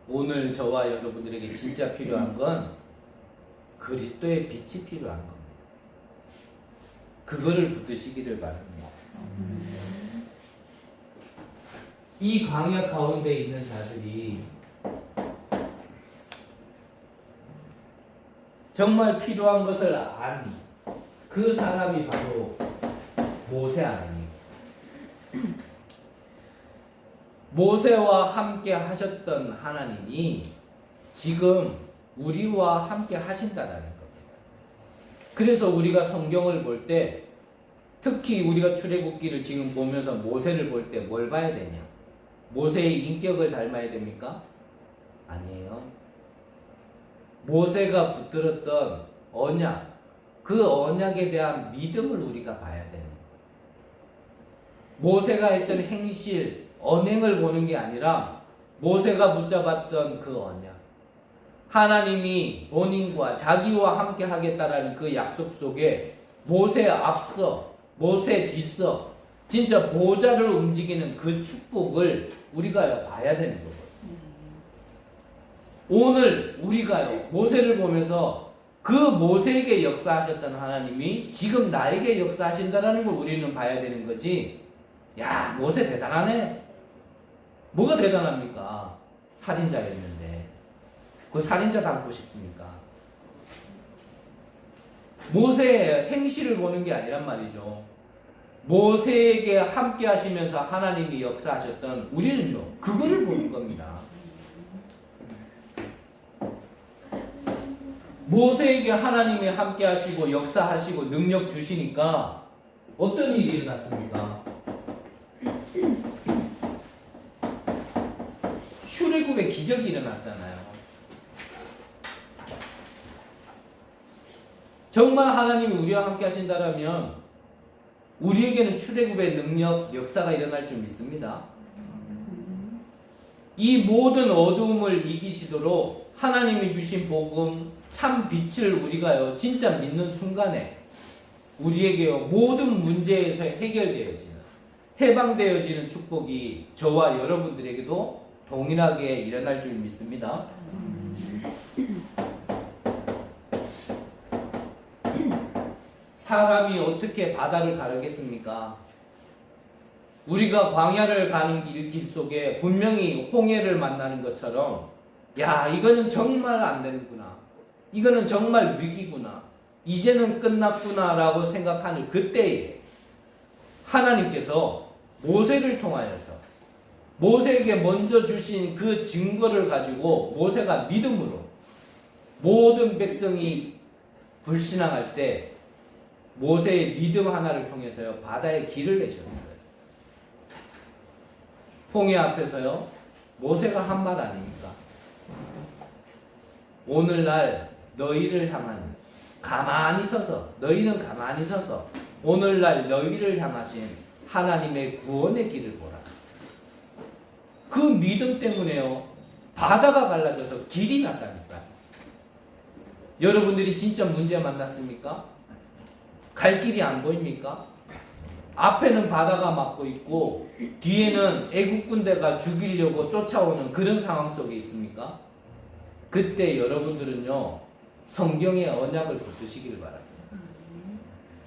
오늘 저와 여러분들에게 진짜 필요한 건 그리스도의 빛이 필요한 겁니다. 그거를 붙드시기를 바랍니다. 이 광야 가운데 있는 자들이 정말 필요한 것을 안 그 사람이 바로 모세 아닙니까? 모세와 함께 하셨던 하나님이 지금 우리와 함께 하신다는 겁니다. 그래서 우리가 성경을 볼 때, 특히 우리가 출애굽기를 지금 보면서 모세를 볼 때 뭘 봐야 되냐? 모세의 인격을 닮아야 됩니까? 아니에요. 모세가 붙들었던 언약, 그 언약에 대한 믿음을 우리가 봐야 되는 거예요. 모세가 했던 행실, 언행을 보는 게 아니라 모세가 붙잡았던 그 언약, 하나님이 본인과 자기와 함께 하겠다라는 그 약속 속에 모세에 앞서 모세 뒷서, 진짜 보좌를 움직이는 그 축복을 우리가 봐야 되는 거거든요. 오늘 우리가요, 모세를 보면서 그 모세에게 역사하셨던 하나님이 지금 나에게 역사하신다는 걸 우리는 봐야 되는 거지. 야, 모세 대단하네. 뭐가 대단합니까? 살인자였는데. 그 살인자 닮고 싶습니까? 모세의 행실을 보는 게 아니란 말이죠. 모세에게 함께 하시면서 하나님이 역사하셨던 우리는요, 그거를 보는 겁니다. 모세에게 하나님이 함께 하시고 역사하시고 능력 주시니까 어떤 일이 일어났습니까? 출애굽의 기적이 일어났잖아요. 정말 하나님이 우리와 함께 하신다면 우리에게는 출애굽의 능력, 역사가 일어날 줄 믿습니다. 이 모든 어두움을 이기시도록 하나님이 주신 복음, 참 빛을 우리가요, 진짜 믿는 순간에 우리에게요, 모든 문제에서 해결되어지는, 해방되어지는 축복이 저와 여러분들에게도 동일하게 일어날 줄 믿습니다. 사람이 어떻게 바다를 가르겠습니까? 우리가 광야를 가는 길 속에 분명히 홍해를 만나는 것처럼, 야, 이거는 정말 안 되는구나. 이거는 정말 위기구나. 이제는 끝났구나 라고 생각하는 그때에 하나님께서 모세를 통하여서 모세에게 먼저 주신 그 증거를 가지고 모세가 믿음으로 모든 백성이 불신앙할 때 모세의 믿음 하나를 통해서요, 바다에 길을 내셨어요. 홍해 앞에서요, 모세가 한 말 아닙니까? 오늘날 너희를 향한, 가만히 서서, 너희는 가만히 서서 오늘날 너희를 향하신 하나님의 구원의 길을 보라. 그 믿음 때문에요, 바다가 갈라져서 길이 났다니까. 여러분들이 진짜 문제 만났습니까? 갈 길이 안 보입니까? 앞에는 바다가 막고 있고 뒤에는 애국 군대가 죽이려고 쫓아오는 그런 상황 속에 있습니까? 그때 여러분들은요, 성경의 언약을 붙드시길 바랍니다.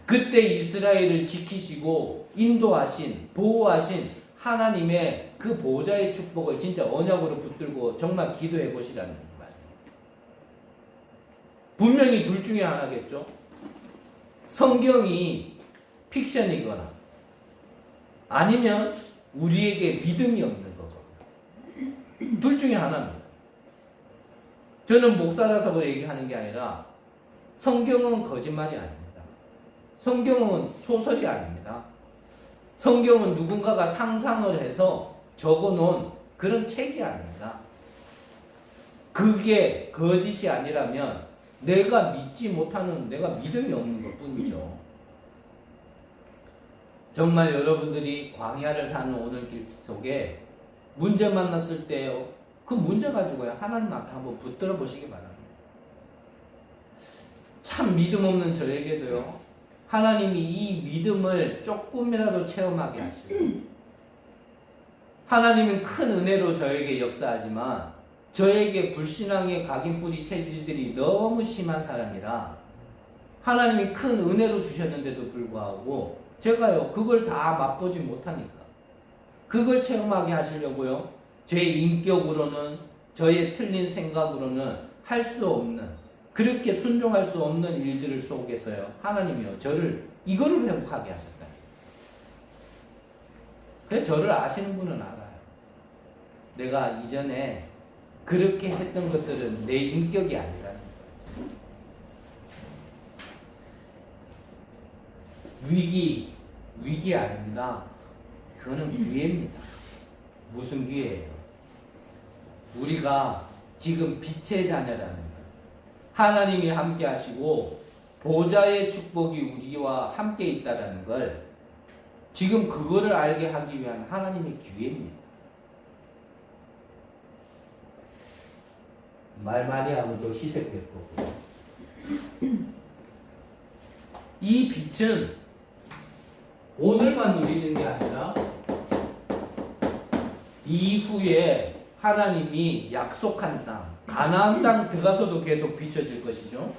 그때 이스라엘을 지키시고 인도하신, 보호하신 하나님의 그 보호자의 축복을 진짜 언약으로 붙들고 정말 기도해 보시라는 말이에요. 분명히 둘 중에 하나겠죠. 성경이 픽션이거나 아니면 우리에게 믿음이 없는 거거든요. 둘 중에 하나입니다. 저는 목사라서 얘기하는 게 아니라 성경은 거짓말이 아닙니다. 성경은 소설이 아닙니다. 성경은 누군가가 상상을 해서 적어놓은 그런 책이 아닙니다. 그게 거짓이 아니라면 내가 믿지 못하는, 내가 믿음이 없는 것 뿐이죠. 정말 여러분들이 광야를 사는 오늘 길 속에 문제 만났을 때요, 그 문제 가지고요, 하나님 앞에 한번 붙들어 보시기 바랍니다. 참 믿음 없는 저에게도요, 하나님이 이 믿음을 조금이라도 체험하게 하시고, 하나님은 큰 은혜로 저에게 역사하지만 저에게 불신앙의 각인뿌리 체질들이 너무 심한 사람이라 하나님이 큰 은혜로 주셨는데도 불구하고 제가요, 그걸 다 맛보지 못하니까, 그걸 체험하게 하시려고요, 제 인격으로는, 저의 틀린 생각으로는 할 수 없는, 그렇게 순종할 수 없는 일들을 속에서요, 하나님이요, 저를 이거를 회복하게 하셨다. 그래서 저를 아시는 분은 알아요. 내가 이전에 그렇게 했던 것들은 내 인격이 아니라는 거예요. 위기 아닙니다. 그거는 기회입니다. 무슨 기회예요? 우리가 지금 빛의 자녀라는 거예요. 하나님이 함께 하시고 보좌의 축복이 우리와 함께 있다는 걸, 지금 그거를 알게 하기 위한 하나님의 기회입니다. 말 많이 하면 또 희색될 거고. 이 빛은 오늘만 누리는 게 아니라 이후에 하나님이 약속한 땅, 가나안 땅 들어가서도 계속 비춰질 것이죠.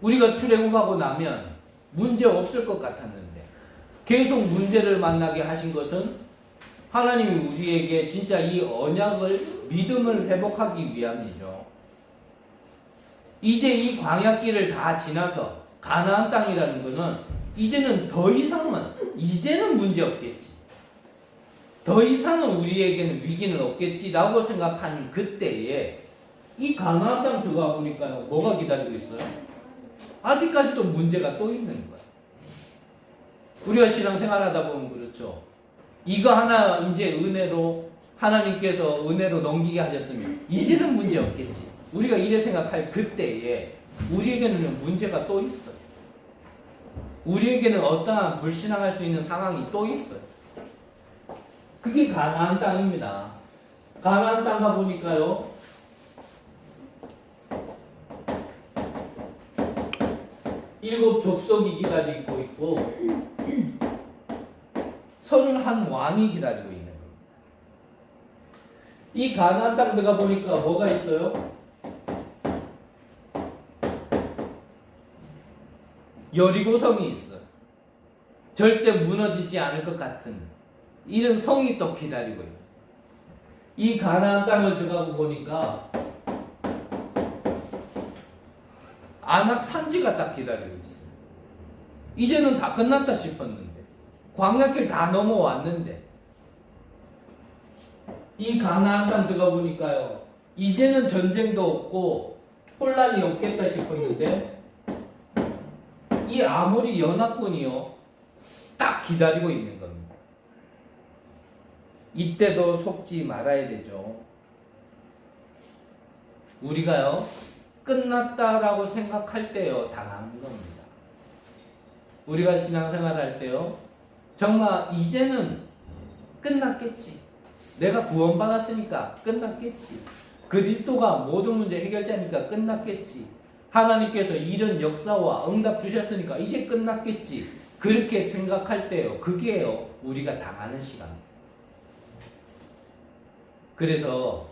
우리가 출애굽하고 나면 문제 없을 것 같았는데 계속 문제를 만나게 하신 것은 하나님이 우리에게 진짜 이 언약을, 믿음을 회복하기 위함이죠. 이제 이 광야길을 다 지나서 가나안 땅이라는 것은 이제는 더 이상은, 이제는 문제 없겠지, 더 이상은 우리에게는 위기는 없겠지라고 생각한 그때에 이 가나안 땅 들어가 보니까 뭐가 기다리고 있어요? 아직까지도 문제가 또 있는 거야. 우리가 신앙생활하다 보면 그렇죠. 이거 하나 이제 은혜로, 하나님께서 은혜로 넘기게 하셨으면 이제는 문제 없겠지, 우리가 이래 생각할 그때에 우리에게는 문제가 또 있어요. 우리에게는 어떠한 불신앙할 수 있는 상황이 또 있어요. 그게 가나안 땅입니다. 가나안 땅 가보니까요, 일곱 족속이 기다리고 있고 31 왕이 기다리고 있는 겁니다. 이 가나안 땅 들어가 보니까 뭐가 있어요? 여리고성이 있어요. 절대 무너지지 않을 것 같은 이런 성이 또 기다리고 있어요. 이 가나안 땅을 들어가고 보니까 아낙 산지가 딱 기다리고 있어요. 이제는 다 끝났다 싶었는데, 광야길 다 넘어왔는데, 이 가나안 땅 들어가 보니까요, 이제는 전쟁도 없고 혼란이 없겠다 싶었는데 이 아모리 연합군이요 딱 기다리고 있는 겁니다. 이때도 속지 말아야 되죠. 우리가요 끝났다라고 생각할 때요 당하는 겁니다. 우리가 신앙생활 할 때요 정말 이제는 끝났겠지, 내가 구원받았으니까 끝났겠지, 그리스도가 모든 문제 해결자니까 끝났겠지, 하나님께서 이런 역사와 응답 주셨으니까 이제 끝났겠지, 그렇게 생각할 때요 그게요 우리가 당하는 시간. 그래서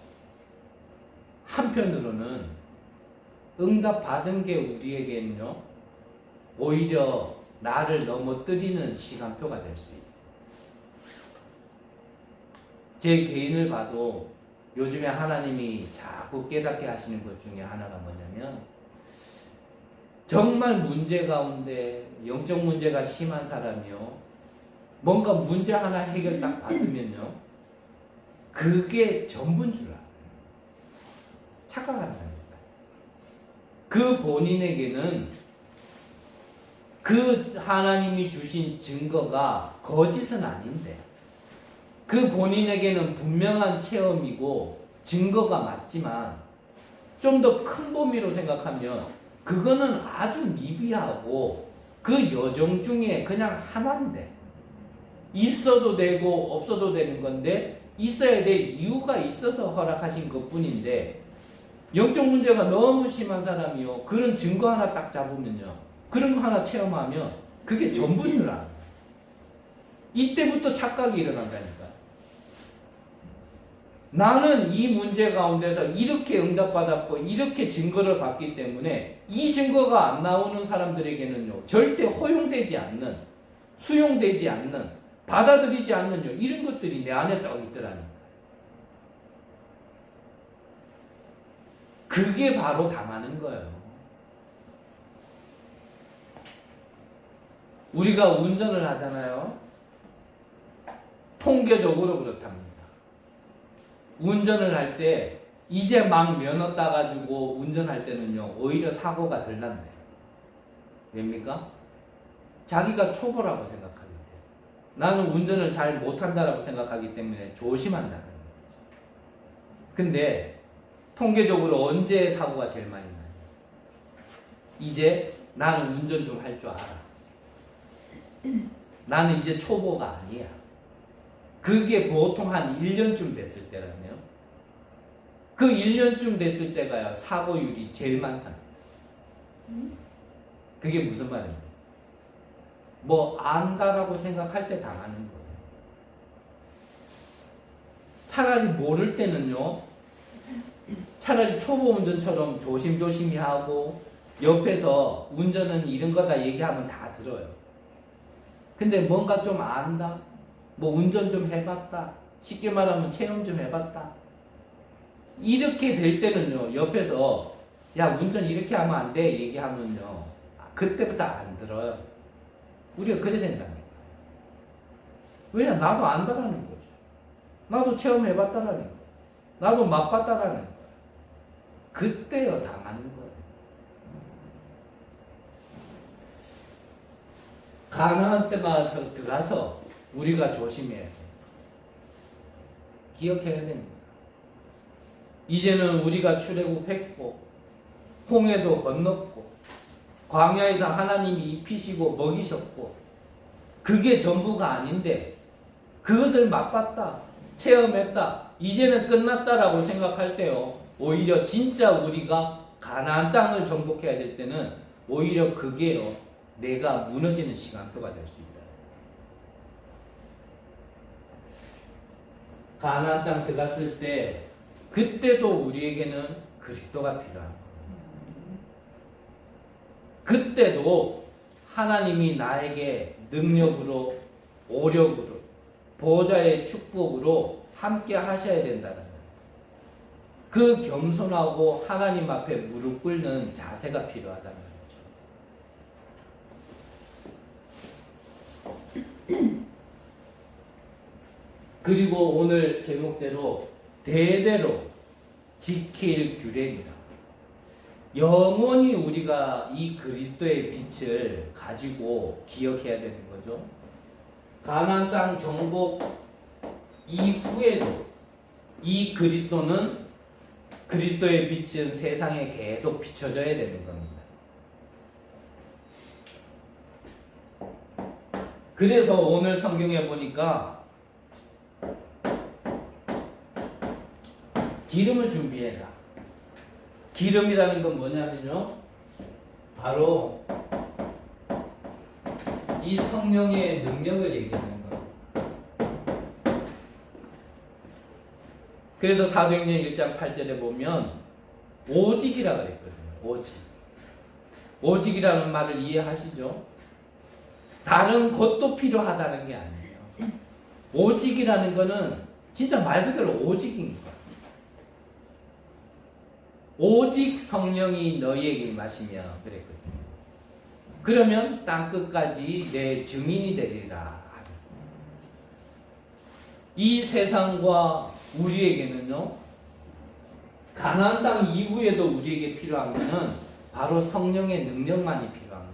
한편으로는 응답 받은 게 우리에게는요 오히려 나를 넘어뜨리는 시간표가 될 수 있어요. 제 개인을 봐도 요즘에 하나님이 자꾸 깨닫게 하시는 것 중에 하나가 뭐냐면, 정말 문제 가운데 영적 문제가 심한 사람이요 뭔가 문제 하나 해결 딱 받으면요 그게 전부인 줄 알아요. 착각한다니까. 그 본인에게는 그 하나님이 주신 증거가 거짓은 아닌데, 그 본인에게는 분명한 체험이고 증거가 맞지만 좀 더 큰 범위로 생각하면 그거는 아주 미비하고 그 여정 중에 그냥 하나인데, 있어도 되고 없어도 되는 건데 있어야 될 이유가 있어서 허락하신 것뿐인데, 영적 문제가 너무 심한 사람이요 그런 증거 하나 딱 잡으면요 그런 거 하나 체험하면 그게 전부인 줄 알아요. 이때부터 착각이 일어난다니까. 나는 이 문제 가운데서 이렇게 응답받았고 이렇게 증거를 받기 때문에 이 증거가 안 나오는 사람들에게는요 절대 허용되지 않는, 수용되지 않는, 받아들이지 않는 이런 것들이 내 안에 딱 있더라니까. 그게 바로 당하는 거예요. 우리가 운전을 하잖아요. 통계적으로 그렇답니다. 운전을 할 때 이제 막 면허 따가지고 운전할 때는요 오히려 사고가 덜 난대요. 왜입니까? 자기가 초보라고 생각하기 때문에, 나는 운전을 잘 못한다라고 생각하기 때문에 조심한다는 거죠. 근데 통계적으로 언제 사고가 제일 많이 나요? 이제 나는 운전 좀 할 줄 알아, 나는 이제 초보가 아니야, 그게 보통 한 1년쯤 됐을 때라네요. 그 1년쯤 됐을 때가요 사고율이 제일 많답니다. 그게 무슨 말이에요? 뭐 안다라고 생각할 때 당하는 거예요. 차라리 모를 때는요, 차라리 초보 운전처럼 조심조심히 하고 옆에서 운전은 이런 거다 얘기하면 다 들어요. 근데 뭔가 좀 안다, 뭐 운전 좀 해봤다, 쉽게 말하면 체험 좀 해봤다, 이렇게 될 때는요, 옆에서 야 운전 이렇게 하면 안 돼 얘기하면요, 그때부터 안 들어요. 우리가 그래야 된다니까. 왜냐, 나도 안다라는 거죠. 나도 체험해봤다라는 거예요. 나도 맛봤다라는 거예요. 그때요 당하는 거예요. 가나안 때가 들어가서 우리가 조심해야 돼요. 기억해야 됩니다. 이제는 우리가 출애굽했고 홍해도 건넜고 광야에서 하나님이 입히시고 먹이셨고 그게 전부가 아닌데 그것을 맛봤다, 체험했다, 이제는 끝났다라고 생각할 때요, 오히려 진짜 우리가 가나안 땅을 정복해야 될 때는 오히려 그게요, 내가 무너지는 시간표가 될 수 있다. 가나안 땅 들어갔을 때 그때도 우리에게는 그리스도가 필요한 거예요. 그때도 하나님이 나에게 능력으로, 오력으로, 보좌의 축복으로 함께 하셔야 된다는 거예요. 그 겸손하고 하나님 앞에 무릎 꿇는 자세가 필요하다는 거죠. 그리고 오늘 제목대로 대대로 지킬 규례입니다. 영원히 우리가 이 그리스도의 빛을 가지고 기억해야 되는 거죠. 가나안 땅 정복 이후에도 이 그리스도는, 그리스도의 빛은 세상에 계속 비춰져야 되는 겁니다. 그래서 오늘 성경에 보니까 기름을 준비해라. 기름이라는 건 뭐냐면요, 바로 이 성령의 능력을 얘기하는 거예요. 그래서 사도행전 1장 8절에 보면 오직이라 그랬거든요. 오직. 오직이라는 말을 이해하시죠? 다른 것도 필요하다는 게 아니에요. 오직이라는 거는 진짜 말 그대로 오직인 거예요. 오직 성령이 너희에게 임하시며 그랬거든요. 그러면 땅끝까지 내 증인이 되리라 하셨어요. 이 세상과 우리에게는요, 가나안 땅 이후에도 우리에게 필요한 것은 바로 성령의 능력만이 필요한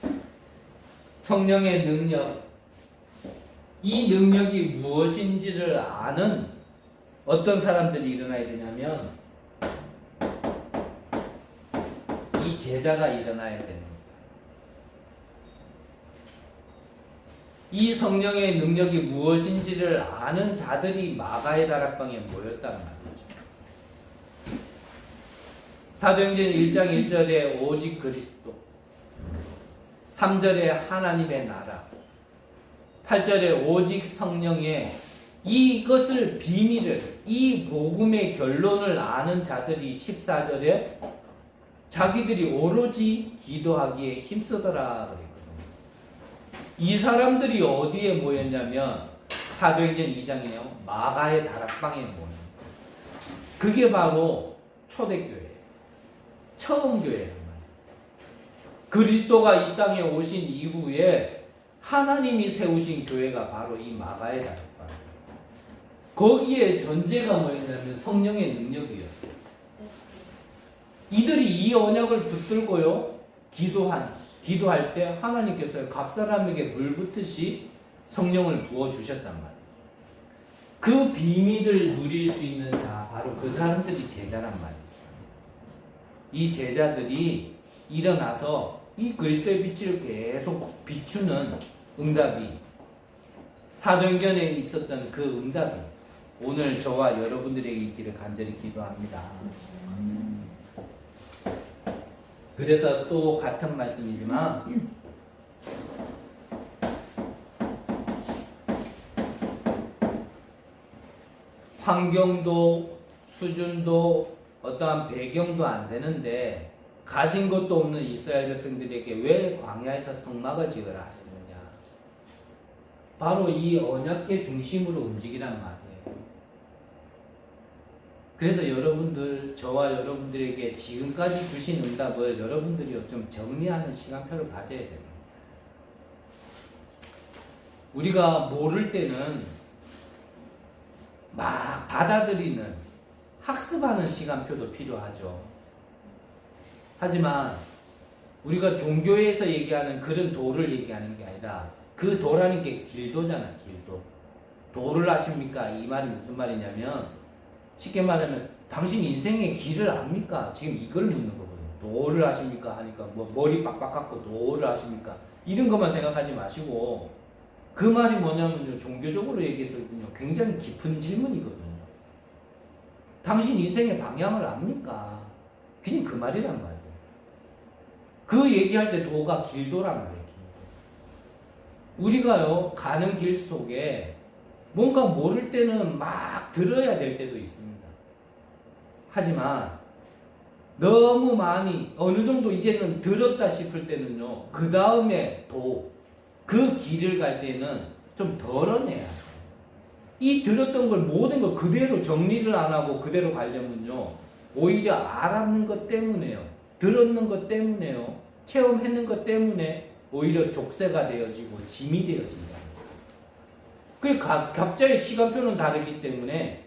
겁니다. 성령의 능력, 이 능력이 무엇인지를 아는 어떤 사람들이 일어나야 되냐면 이 제자가 일어나야 됩니다. 이 성령의 능력이 무엇인지를 아는 자들이 마가의 다락방에 모였단 말이죠. 사도행전 1장 1절에 오직 그리스도, 3절에 하나님의 나라, 8절에 오직 성령의, 이것을 비밀을, 이 복음의 결론을 아는 자들이 14절에 자기들이 오로지 기도하기에 힘쓰더라 그랬거든요. 이 사람들이 어디에 모였냐면 사도행전 2장이에요. 마가의 다락방에 모였어요. 그게 바로 초대교회예요. 처음 교회란 말이에요. 그리스도가 이 땅에 오신 이후에 하나님이 세우신 교회가 바로 이 마가의 다락방. 거기에 전제가 뭐였냐면 성령의 능력이었어요. 이들이 이 언약을 붙들고요, 기도할 때 하나님께서 각 사람에게 물 붓듯이 성령을 부어주셨단 말이에요. 그 비밀을 누릴 수 있는 자, 바로 그 사람들이 제자란 말이에요. 이 제자들이 일어나서 이 그리스도의 빛을 계속 비추는 응답이, 사도행전에 있었던 그 응답이 오늘 저와 여러분들에게 있기를 간절히 기도합니다. 그래서 또 같은 말씀이지만 환경도 수준도 어떠한 배경도 안 되는데 가진 것도 없는 이스라엘 백성들에게 왜 광야에서 성막을 지으라 하셨느냐. 바로 이 언약궤 중심으로 움직이란 말이에요. 그래서 여러분들, 저와 여러분들에게 지금까지 주신 응답을 여러분들이 좀 정리하는 시간표를 가져야 됩니다. 우리가 모를 때는 막 받아들이는, 학습하는 시간표도 필요하죠. 하지만 우리가 종교에서 얘기하는 그런 도를 얘기하는 게 아니라 그 도라는 게 길도잖아, 길도. 도를 아십니까? 이 말이 무슨 말이냐면 쉽게 말하면 당신 인생의 길을 압니까? 지금 이걸 묻는 거거든요. 도를 아십니까? 하니까 뭐 머리 빡빡 깎고 도를 아십니까? 이런 것만 생각하지 마시고 그 말이 뭐냐면요. 종교적으로 얘기해서는요. 굉장히 깊은 질문이거든요. 당신 인생의 방향을 압니까? 그냥 그 말이란 말이에요. 그 얘기할 때 도가 길도란 말이에요. 우리가요. 가는 길 속에 뭔가 모를 때는 막 들어야 될 때도 있습니다. 하지만 너무 많이 어느 정도 이제는 들었다 싶을 때는요. 그 다음에 그 길을 갈 때는 좀 덜어내야 돼요. 이 들었던 걸 모든 걸 그대로 정리를 안 하고 그대로 가려면요. 오히려 알았는 것 때문에요. 들었는 것 때문에요. 체험했는 것 때문에 오히려 족쇄가 되어지고 짐이 되어진다. 그 각자의 시간표는 다르기 때문에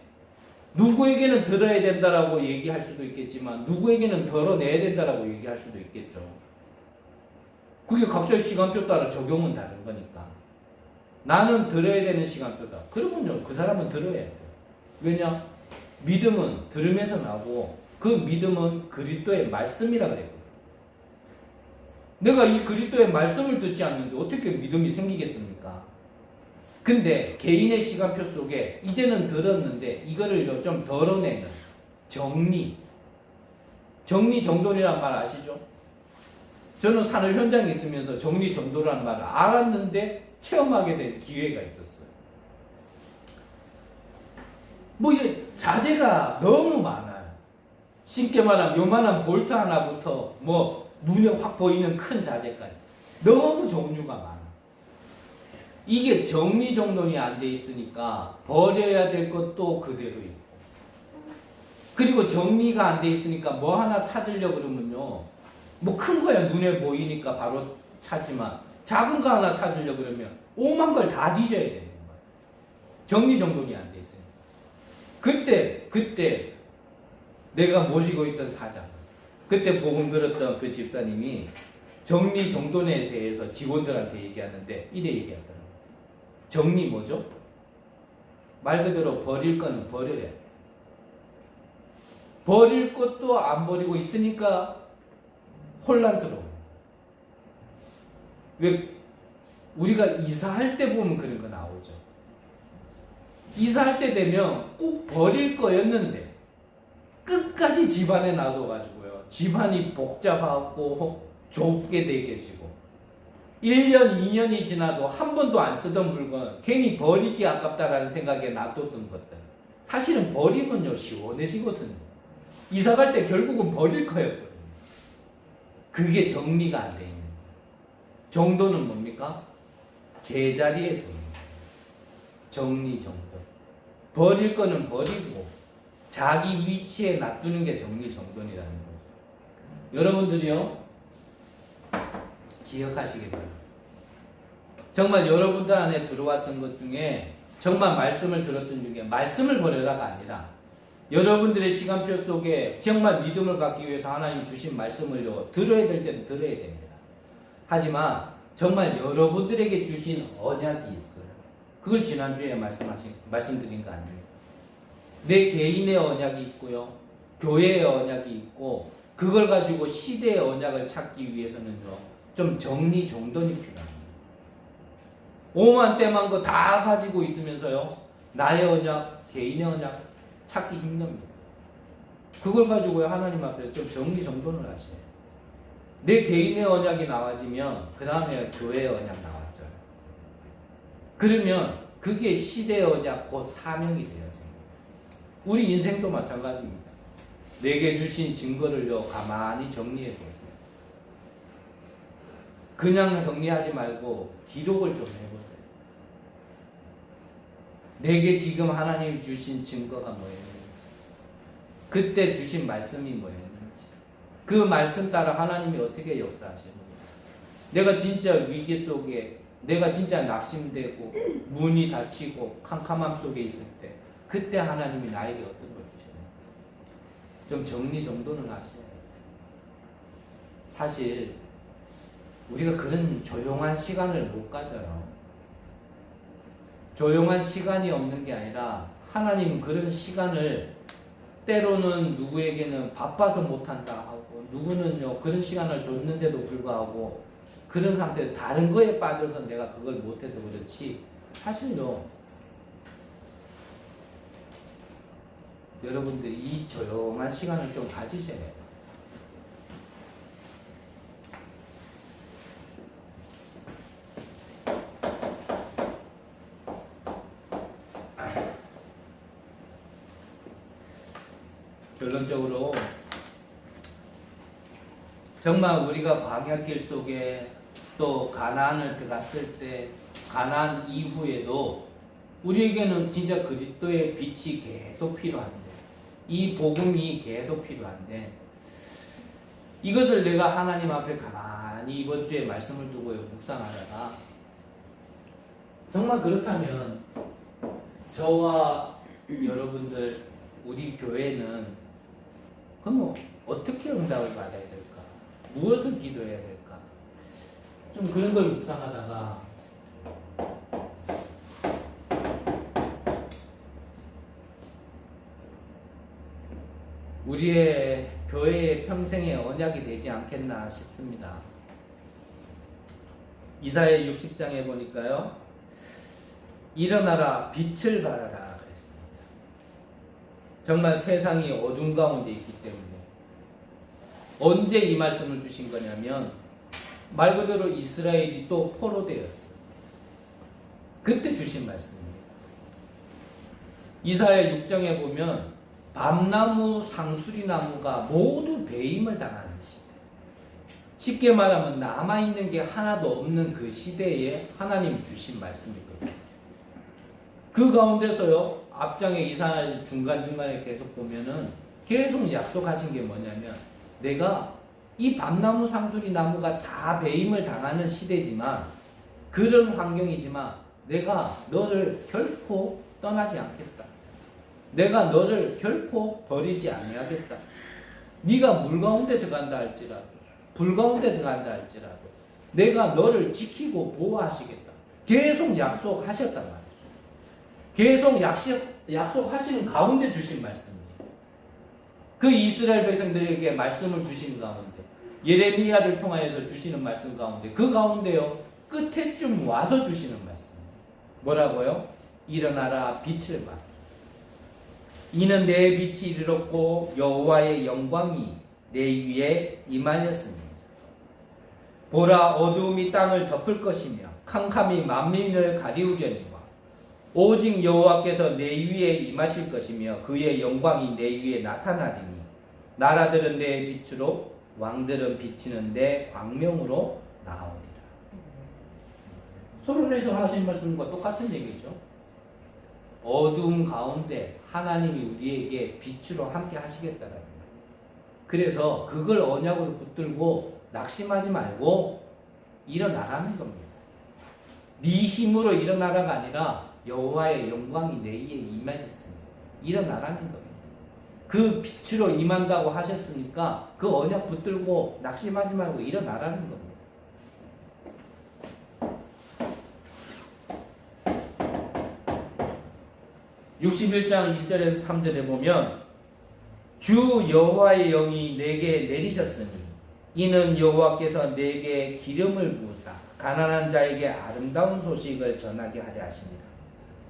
누구에게는 들어야 된다라고 얘기할 수도 있겠지만 누구에게는 덜어내야 된다라고 얘기할 수도 있겠죠. 그게 각자의 시간표 따라 적용은 다른 거니까. 나는 들어야 되는 시간표다. 그러면요, 그 사람은 들어야 돼요. 왜냐? 믿음은 들으면서 나고 그 믿음은 그리스도의 말씀이라 그랬거든요. 내가 이 그리스도의 말씀을 듣지 않는데 어떻게 믿음이 생기겠습니까? 근데 개인의 시간표 속에 이제는 들었는데 이거를 좀 덜어내는 정리정돈이란 말 아시죠? 저는 산업 현장에 있으면서 정리정돈이라는 말을 알았는데 체험하게 된 기회가 있었어요. 뭐 이제 자재가 너무 많아요. 쉽게 말하면 요만한 볼트 하나부터 뭐 눈에 확 보이는 큰 자재까지 너무 종류가 많아요. 이게 정리정돈이 안 돼 있으니까 버려야 될 것도 그대로 있고, 그리고 정리가 안 돼 있으니까 뭐 하나 찾으려고 그러면요, 뭐 큰 거야 눈에 보이니까 바로 찾지만 작은 거 하나 찾으려고 그러면 오만 걸 다 뒤져야 되는 거예요. 정리정돈이 안 돼 있으니까. 그때 내가 모시고 있던 사장, 그때 복음 들었던 그 집사님이 정리정돈에 대해서 직원들한테 얘기하는데 이래 얘기하더라고요. 정리 뭐죠? 말 그대로 버릴 거는 버려야 돼. 버릴 것도 안 버리고 있으니까 혼란스러워. 왜? 우리가 이사할 때 보면 그런 거 나오죠. 이사할 때 되면 꼭 버릴 거였는데 끝까지 집안에 놔둬가지고요. 집안이 복잡하고 좁게 되게지고 1년, 2년이 지나도 한 번도 안 쓰던 물건 괜히 버리기 아깝다라는 생각에 놔뒀던 것들. 사실은 버리면요 시원해지거든요. 이사 갈 때 결국은 버릴 거였거든요. 그게 정리가 안 돼 있는 거예요. 정도는 뭡니까? 제자리에 두는 거예요. 정리정돈. 버릴 거는 버리고 자기 위치에 놔두는 게 정리정돈이라는 거죠. 여러분들이요 기억하시기 바랍니다. 정말 여러분들 안에 들어왔던 것 중에 정말 말씀을 들었던 중에 말씀을 버려라가 아니라 여러분들의 시간표 속에 정말 믿음을 갖기 위해서 하나님 주신 말씀을요 들어야 될 때는 들어야 됩니다. 하지만 정말 여러분들에게 주신 언약이 있어요. 그걸 지난주에 말씀드린 거 아닙니까? 내 개인의 언약이 있고요, 교회의 언약이 있고, 그걸 가지고 시대의 언약을 찾기 위해서는요 좀 정리정돈이 필요합니다. 오만 때만 거 다 가지고 있으면서요 나의 언약, 개인의 언약 찾기 힘듭니다. 그걸 가지고요 하나님 앞에 좀 정리정돈을 하셔야 돼요. 내 개인의 언약이 나와지면 그 다음에 교회의 언약 나왔죠. 그러면 그게 시대의 언약 곧 사명이 되어집니다. 우리 인생도 마찬가지입니다. 내게 주신 증거를요 가만히 정리해 보세요. 그냥 정리하지 말고 기록을 좀 해보세요. 내게 지금 하나님이 주신 증거가 뭐였는지, 그때 주신 말씀이 뭐였는지, 그 말씀 따라 하나님이 어떻게 역사하시는지, 내가 진짜 위기 속에, 내가 진짜 낙심되고 문이 닫히고 캄캄함 속에 있을 때 그때 하나님이 나에게 어떤 걸 주시는지 좀 정리정돈을 하셔야 해요. 사실 우리가 그런 조용한 시간을 못 가져요. 조용한 시간이 없는 게 아니라 하나님은 그런 시간을 때로는 누구에게는 바빠서 못한다 하고, 누구는요 그런 시간을 줬는데도 불구하고 그런 상태, 다른 거에 빠져서 내가 그걸 못해서 그렇지, 사실요 여러분들이 이 조용한 시간을 좀 가지셔야 해요. 결론적으로 정말 우리가 광야길 속에 또 가나안을 들어갔을 때, 가나안 이후에도 우리에게는 진짜 그리스도의 빛이 계속 필요한데, 이 복음이 계속 필요한데, 이것을 내가 하나님 앞에 가만히 이번 주에 말씀을 두고 묵상하다가 정말 그렇다면 저와 여러분들, 우리 교회는 그럼 어떻게 응답을 받아야 될까? 무엇을 기도해야 될까? 좀 그런 걸 묵상하다가 우리의 교회의 평생의 언약이 되지 않겠나 싶습니다. 이사야 60장에 보니까요, 일어나라 빛을 발하라 그랬습니다. 정말 세상이 어둠 가운데 있기 때문에 언제 이 말씀을 주신 거냐면 말 그대로 이스라엘이 또 포로되었어요. 그때 주신 말씀입니다. 이사야 6장에 보면 밤나무, 상수리나무가 모두 배임을 당하는 시대, 쉽게 말하면 남아있는 게 하나도 없는 그 시대에 하나님 주신 말씀이거든요. 그 가운데서요, 앞장에 이사야 중간중간에 계속 보면은 계속 약속하신 게 뭐냐면, 내가 이 밤나무, 상수리나무가 다 배임을 당하는 시대지만, 그런 환경이지만 내가 너를 결코 떠나지 않겠다. 내가 너를 결코 버리지 아니하겠다. 네가 물 가운데 들어간다 할지라도, 불 가운데 들어간다 할지라도 내가 너를 지키고 보호하시겠다. 계속 약속하셨단 말이죠. 계속 약속하시는 가운데 주신 말씀이에요. 그 이스라엘 백성들에게 말씀을 주시는 가운데, 예레미야를 통하여서 주시는 말씀 가운데, 그 가운데요 끝에쯤 와서 주시는 말씀. 뭐라고요? 일어나라 빛을 봐. 이는 내 빛이 이르렀고 여호와의 영광이 내 위에 임하였습니다. 보라, 어두움이 땅을 덮을 것이며 캄캄이 만민을 가리우려니와 오직 여호와께서 내 위에 임하실 것이며 그의 영광이 내 위에 나타나리니 나라들은 내 빛으로, 왕들은 비치는 내 광명으로 나오리라. 서론에서 하신 말씀과 똑같은 얘기죠. 어두움 가운데 하나님이 우리에게 빛으로 함께 하시겠다라는 거예요. 그래서 그걸 언약으로 붙들고 낙심하지 말고 일어나라는 겁니다. 네 힘으로 일어나라가 아니라 여호와의 영광이 내 위에 임하셨습니다. 일어나라는 겁니다. 그 빛으로 임한다고 하셨으니까 그 언약 붙들고 낙심하지 말고 일어나라는 겁니다. (61장) 1절에서 3절에 보면 주 여호와의 영이 내게 내리셨으니 이는 여호와께서 내게 기름을 부으사 가난한 자에게 아름다운 소식을 전하게 하려 하십니다.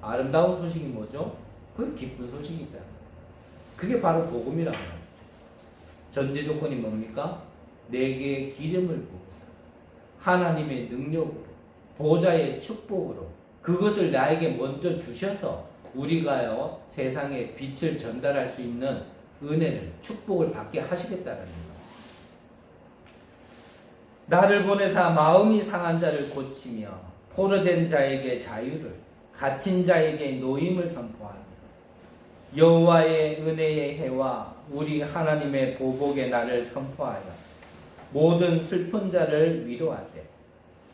아름다운 소식이 뭐죠? 그게 기쁜 소식이잖아요. 그게 바로 복음이라고 합니다. 전제 조건이 뭡니까? 내게 기름을 부으사 하나님의 능력으로, 보좌의 축복으로 그것을 나에게 먼저 주셔서 우리가요 세상에 빛을 전달할 수 있는 은혜를 축복을 받게 하시겠다는 거예요. 나를 보내사 마음이 상한 자를 고치며 포로된 자에게 자유를 갇힌 자에게 노임을 선포하며 여호와의 은혜의 해와 우리 하나님의 보복의 날을 선포하여 모든 슬픈 자를 위로하되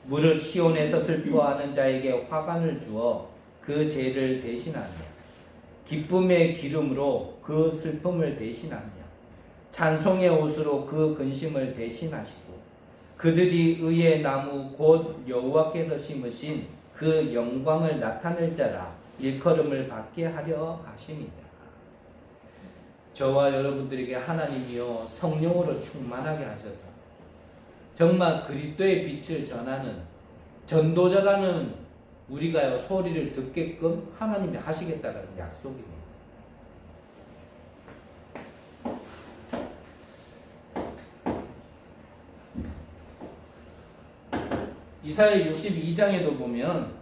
무릇 시온에서 슬퍼하는 자에게 화관을 주어 그 죄를 대신하며 기쁨의 기름으로 그 슬픔을 대신하며 찬송의 옷으로 그 근심을 대신하시고 그들이 의의 나무 곧 여호와께서 심으신 그 영광을 나타낼 자라 일컬음을 받게 하려 하심이다. 저와 여러분들에게 하나님이요 성령으로 충만하게 하셔서 정말 그리스도의 빛을 전하는 전도자라는 우리가요 소리를 듣게끔 하나님이 하시겠다는 약속입니다. 이사야 62장에도 보면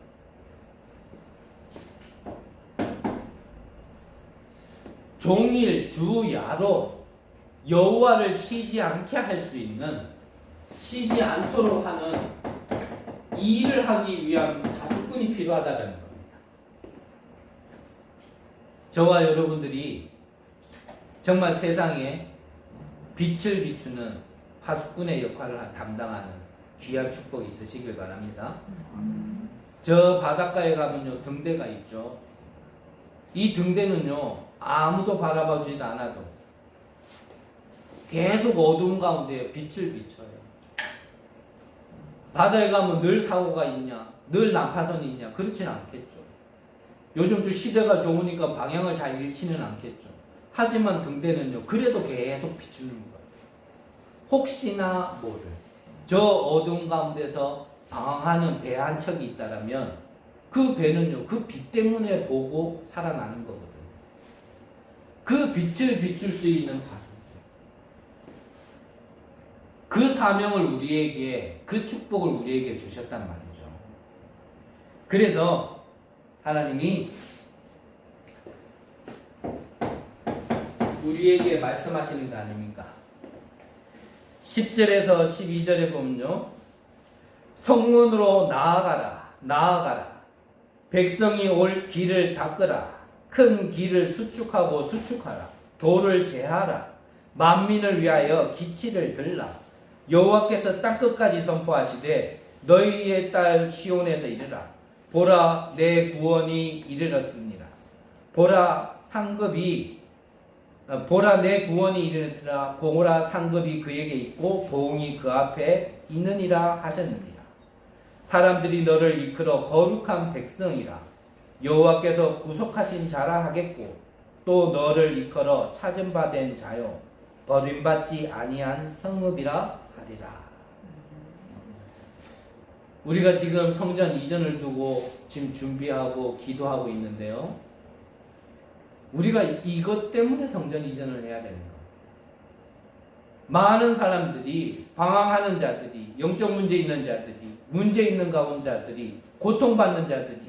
종일 주야로 여호와를 쉬지 않게 할 수 있는 쉬지 않도록 하는 이 일을 하기 위한 파수꾼이 필요하다는 겁니다. 저와 여러분들이 정말 세상에 빛을 비추는 파수꾼의 역할을 담당하는 귀한 축복이 있으시길 바랍니다. 저 바닷가에 가면요 등대가 있죠. 이 등대는요 아무도 바라봐주지도 않아도 계속 어두운 가운데 빛을 비춰요. 바다에 가면 늘 사고가 있냐, 늘 난파선이 있냐, 그렇지는 않겠죠. 요즘도 시대가 좋으니까 방향을 잘 잃지는 않겠죠. 하지만 등대는요 그래도 계속 비추는 거예요. 혹시나 모를 저 어두운 가운데서 방황하는 배 한 척이 있다라면 그 배는요 그 빛 때문에 보고 살아나는 거거든요. 그 빛을 비출 수 있는 파수꾼, 그 사명을 우리에게, 그 축복을 우리에게 주셨단 말이죠. 그래서 하나님이 우리에게 말씀하시는 거 아닙니까? 10절에서 12절에 보면요 성문으로 나아가라 나아가라 백성이 올 길을 닦으라 큰 길을 수축하고 수축하라 돌을 제하라 만민을 위하여 기치를 들라 여호와께서 땅끝까지 선포하시되 너희의 딸 시온에서 이르라 보라 내 구원이 이르렀습니다. 보라 내 구원이 이르렀으라 보라 상급이 그에게 있고 보응이 그 앞에 있느니라 하셨느니라. 사람들이 너를 이끌어 거룩한 백성이라 여호와께서 구속하신 자라 하겠고 또 너를 이끌어 찾은 바 된 자요 버림받지 아니한 성읍이라 하리라. 우리가 지금 성전 이전을 두고 지금 준비하고 기도하고 있는데요. 우리가 이것 때문에 성전 이전을 해야 되는 거예요. 많은 사람들이 방황하는 자들이 영적 문제 있는 자들이 문제 있는 가운자들이 고통받는 자들이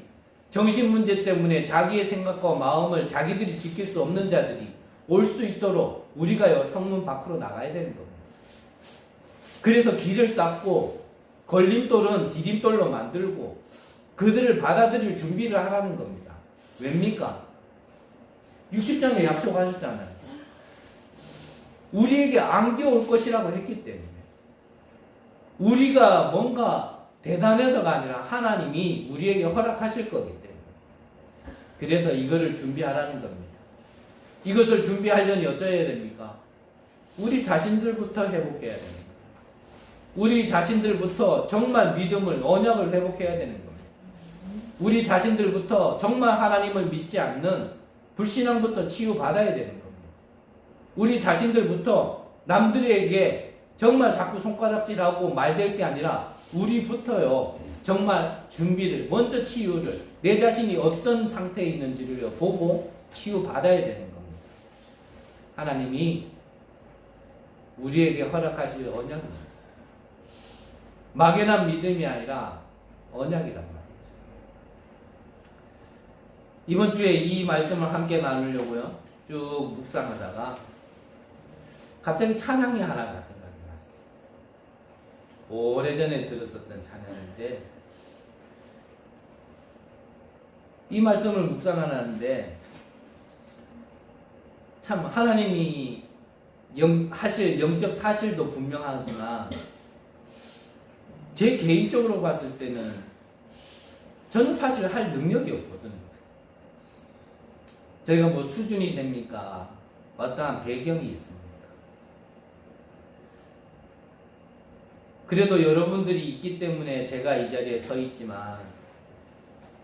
정신 문제 때문에 자기의 생각과 마음을 자기들이 지킬 수 없는 자들이 올 수 있도록 우리가요 성문 밖으로 나가야 되는 겁니다. 그래서 길을 닦고 걸림돌은 디딤돌로 만들고 그들을 받아들일 준비를 하라는 겁니다. 왜입니까? 60장에 약속하셨잖아요. 우리에게 안개 올 것이라고 했기 때문에 우리가 뭔가 대단해서가 아니라 하나님이 우리에게 허락하실 거기 때문에 그래서 이거를 준비하라는 겁니다. 이것을 준비하려니 어쩌야 됩니까? 우리 자신들부터 회복해야 됩니다. 우리 자신들부터 정말 믿음을 언약을 회복해야 되는 겁니다. 우리 자신들부터 정말 하나님을 믿지 않는 불신앙부터 치유받아야 되는 겁니다. 우리 자신들부터 남들에게 정말 자꾸 손가락질하고 말될 게 아니라 우리부터요 정말 준비를 먼저 치유를 내 자신이 어떤 상태에 있는지를 보고 치유받아야 되는 겁니다. 하나님이 우리에게 허락하실 언약입니다. 막연한 믿음이 아니라 언약이란 말이죠. 이번 주에 이 말씀을 함께 나누려고요. 쭉 묵상하다가 갑자기 찬양이 하나가 생각이 났어요. 오래전에 들었었던 찬양인데 이 말씀을 묵상하는데 참 하나님이 하실 영적 사실도 분명하지만 제 개인적으로 봤을 때는 저는 사실 할 능력이 없거든요. 저희가 뭐 수준이 됩니까? 어떠한 배경이 있습니까? 그래도 여러분들이 있기 때문에 제가 이 자리에 서 있지만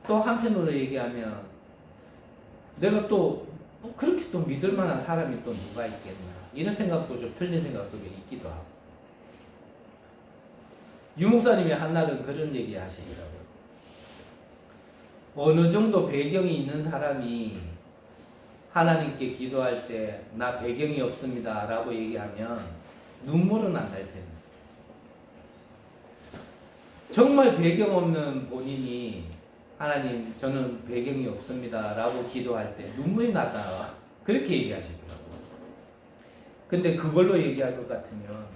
또 한편으로 얘기하면 내가 또 그렇게 또 믿을 만한 사람이 또 누가 있겠나 이런 생각도 좀 틀린 생각 속에 있기도 하고 유 목사님이 한날은 그런 얘기 하시더라고요. 어느 정도 배경이 있는 사람이 하나님께 기도할 때 나 배경이 없습니다 라고 얘기하면 눈물은 안 날 텐데 정말 배경 없는 본인이 하나님 저는 배경이 없습니다 라고 기도할 때 눈물이 나다 그렇게 얘기하시더라고요. 근데 그걸로 얘기할 것 같으면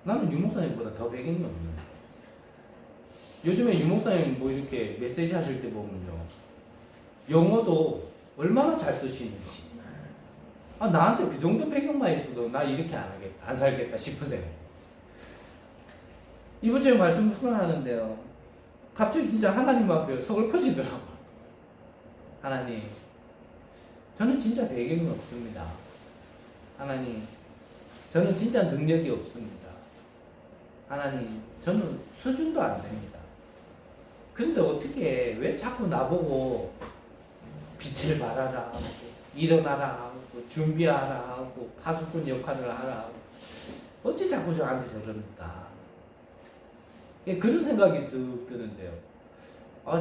나는 유 목사님보다 더 배경이 없는 요즘에 유 목사님 뭐 이렇게 메시지 하실 때 보면요 영어도 얼마나 잘 쓰시는지 나한테 그 정도 배경만 있어도 나 이렇게 안 살겠다 싶으세요. 이번 주에 말씀 묵상하는데요 갑자기 진짜 하나님 앞에 서글퍼지더라고요. 하나님 저는 진짜 배경이 없습니다. 하나님 저는 진짜 능력이 없습니다. 하나님 저는 수준도 안 됩니다. 그런데 어떻게 왜 자꾸 나보고 빛을 발하라 하고 일어나라 하고 준비하라 하고 파수꾼 역할을 하라 하고 어찌 자꾸 저한테 저럽니까? 그런 생각이 쓱 드는데요.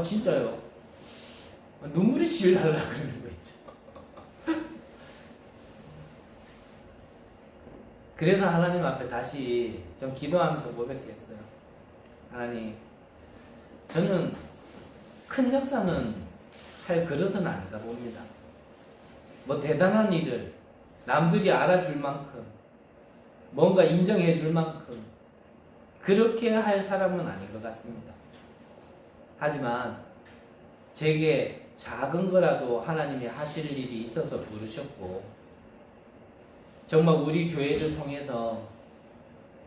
진짜요. 눈물이 질 날라 그러는 거 있죠. 그래서 하나님 앞에 다시 좀 기도하면서 고백했어요. 하나님, 저는 큰 역사는 할 그릇은 아니다 봅니다. 뭐 대단한 일을 남들이 알아줄 만큼 뭔가 인정해 줄 만큼 그렇게 할 사람은 아닌 것 같습니다. 하지만 제게 작은 거라도 하나님이 하실 일이 있어서 부르셨고 정말 우리 교회를 통해서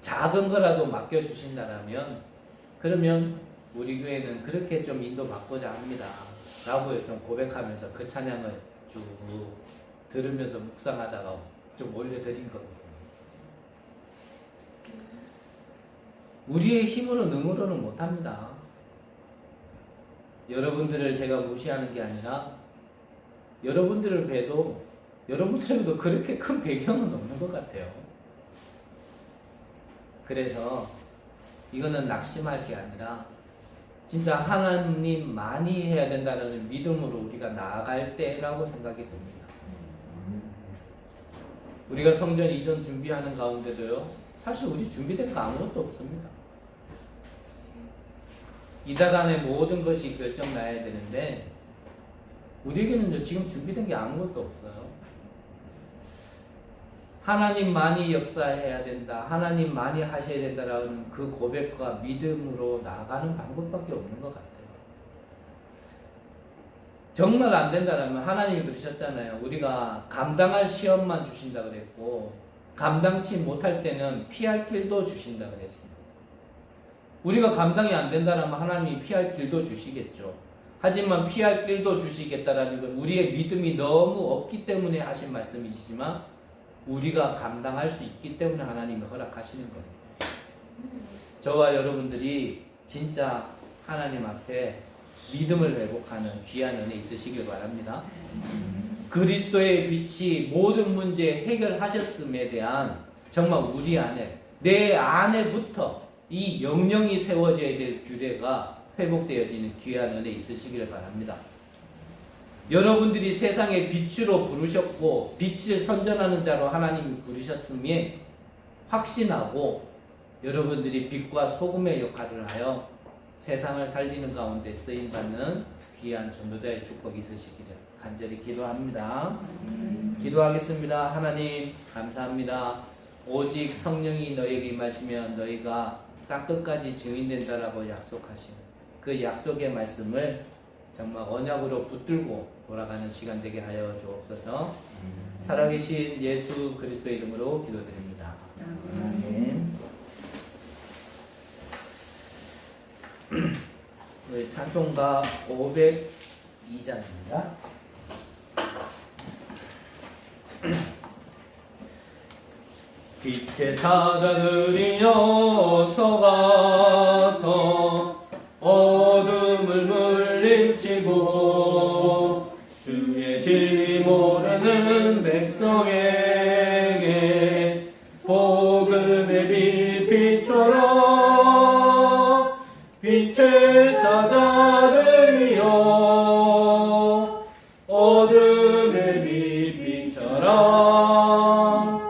작은 거라도 맡겨주신다면 그러면 우리 교회는 그렇게 좀 인도받고자 합니다 라고 좀 고백하면서 그 찬양을 쭉 들으면서 묵상하다가 좀 올려드린 겁니다. 우리의 힘으로 능으로는 못합니다. 여러분들을 제가 무시하는 게 아니라 여러분들을 봬도 여러분들에게도 그렇게 큰 배경은 없는 것 같아요. 그래서 이거는 낙심할 게 아니라 진짜 하나님만이 해야 된다는 믿음으로 우리가 나아갈 때라고 생각이 듭니다. 우리가 성전 이전 준비하는 가운데도요 사실 우리 준비된 거 아무것도 없습니다. 이달 안에 모든 것이 결정나야 되는데 우리에게는 지금 준비된 게 아무것도 없어요. 하나님만이 역사해야 된다, 하나님만이 하셔야 된다라는 그 고백과 믿음으로 나아가는 방법밖에 없는 것 같아요. 정말 안 된다라면 하나님이 그러셨잖아요. 우리가 감당할 시험만 주신다 그랬고 감당치 못할 때는 피할 길도 주신다 그랬습니다. 우리가 감당이 안 된다라면 하나님이 피할 길도 주시겠죠. 하지만 피할 길도 주시겠다라는 건 우리의 믿음이 너무 없기 때문에 하신 말씀이시지만 우리가 감당할 수 있기 때문에 하나님이 허락하시는 겁니다. 저와 여러분들이 진짜 하나님 앞에 믿음을 회복하는 귀한 은혜 있으시길 바랍니다. 그리스도의 빛이 모든 문제 해결하셨음에 대한 정말 우리 안에 내 안에부터 이 영령이 세워져야 될 규례가 회복되어지는 귀한 은혜 있으시길 바랍니다. 여러분들이 세상의 빛으로 부르셨고 빛을 선전하는 자로 하나님이 부르셨음에 확신하고 여러분들이 빛과 소금의 역할을 하여 세상을 살리는 가운데 쓰임받는 귀한 전도자의 축복이 있으시기를 간절히 기도합니다. 기도하겠습니다. 하나님 감사합니다. 오직 성령이 너에게 임하시면 너희가 땅끝까지 증인된다라고 약속하신 그 약속의 말씀을 정말 언약으로 붙들고 돌아가는 시간 되게 하여 주옵소서. 살아계신 예수 그리스도의 이름으로 기도드립니다. 아멘. 우리 찬송가 502장입니다. 빛의 사자들이여 서가서 어둠을 물리치고 주의 진리 모르는 백성에게 복음의 빛 비춰라. 빛의 사자들이여 어둠의 빛 비춰라.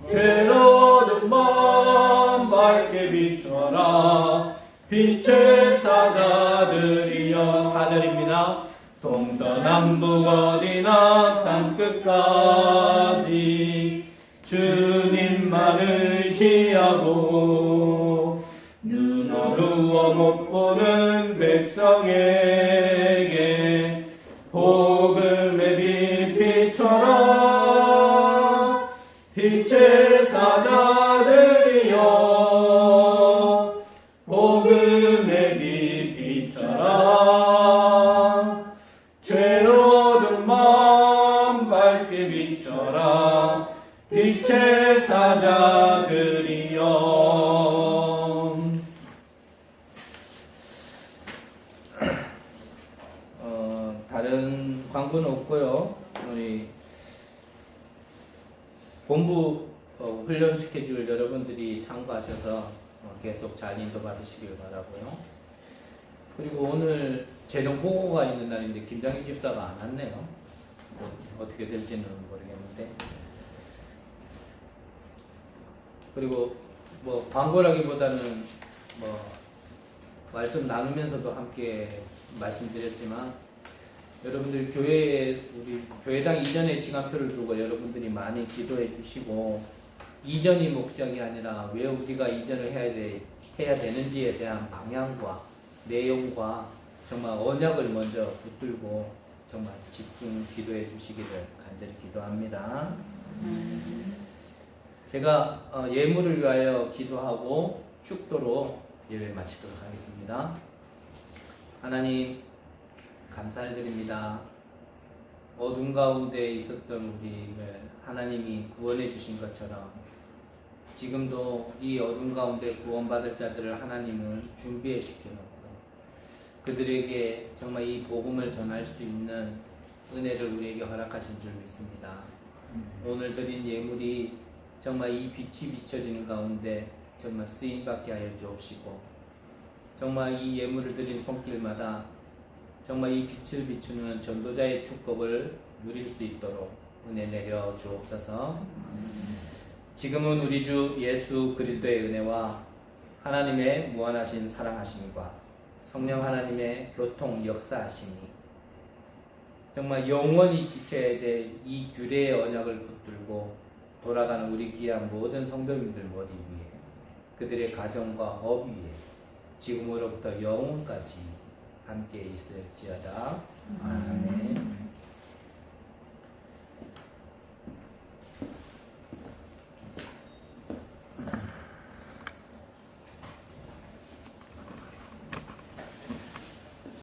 죄로운 마음 밝게 비춰라. 빛의 사자들이여 4절입니다. 동서남북 어디나 땅끝까지 주님만 의지하고 눈 어두워 못 보는 백성에게 복음의 빛 비춰라. 빛의 사자들이여 복음의 빛 비춰라. 죄로운 마음 밝게 비춰라. 빛의 사자들이여. 다른 광고는 없고요. 우리 본부 훈련 스케줄 여러분들이 참고하셔서 계속 잘 인도받으시길 바라고요. 그리고 오늘 재정 보고가 있는 날인데 김장희 집사가 안 왔네요. 어떻게 될지는 모르겠는데. 그리고 뭐 광고라기보다는 뭐 말씀 나누면서도 함께 말씀드렸지만 여러분들 교회에 우리 교회당 이전의 시간표를 두고 여러분들이 많이 기도해 주시고 이전이 목적이 아니라 왜 우리가 이전을 해야 되는지에 대한 방향과 내용과 정말 언약을 먼저 붙들고 정말 집중 기도해 주시기를 간절히 기도합니다. 제가 예물을 위하여 기도하고 축도로 예배 마치도록 하겠습니다. 하나님 감사드립니다. 어둠 가운데 있었던 우리를 하나님이 구원해 주신 것처럼 지금도 이 어둠 가운데 구원받을 자들을 하나님은 준비해 시켜놓고 그들에게 정말 이 복음을 전할 수 있는 은혜를 우리에게 허락하신 줄 믿습니다. 오늘 드린 예물이 정말 이 빛이 비춰지는 가운데 정말 쓰임받게 하여 주옵시고 정말 이 예물을 드린 손길마다 정말 이 빛을 비추는 전도자의 축복을 누릴 수 있도록 은혜 내려 주옵소서. 지금은 우리 주 예수 그리스도의 은혜와 하나님의 무한하신 사랑하심과 성령 하나님의 교통 역사하심이 정말 영원히 지켜야 될 이 규례의 언약을 붙들고 돌아가는 우리 귀한 모든 성도님들 머리 위에 그들의 가정과 업 위에 지금으로부터 영원까지 함께 있을지어다. 아멘.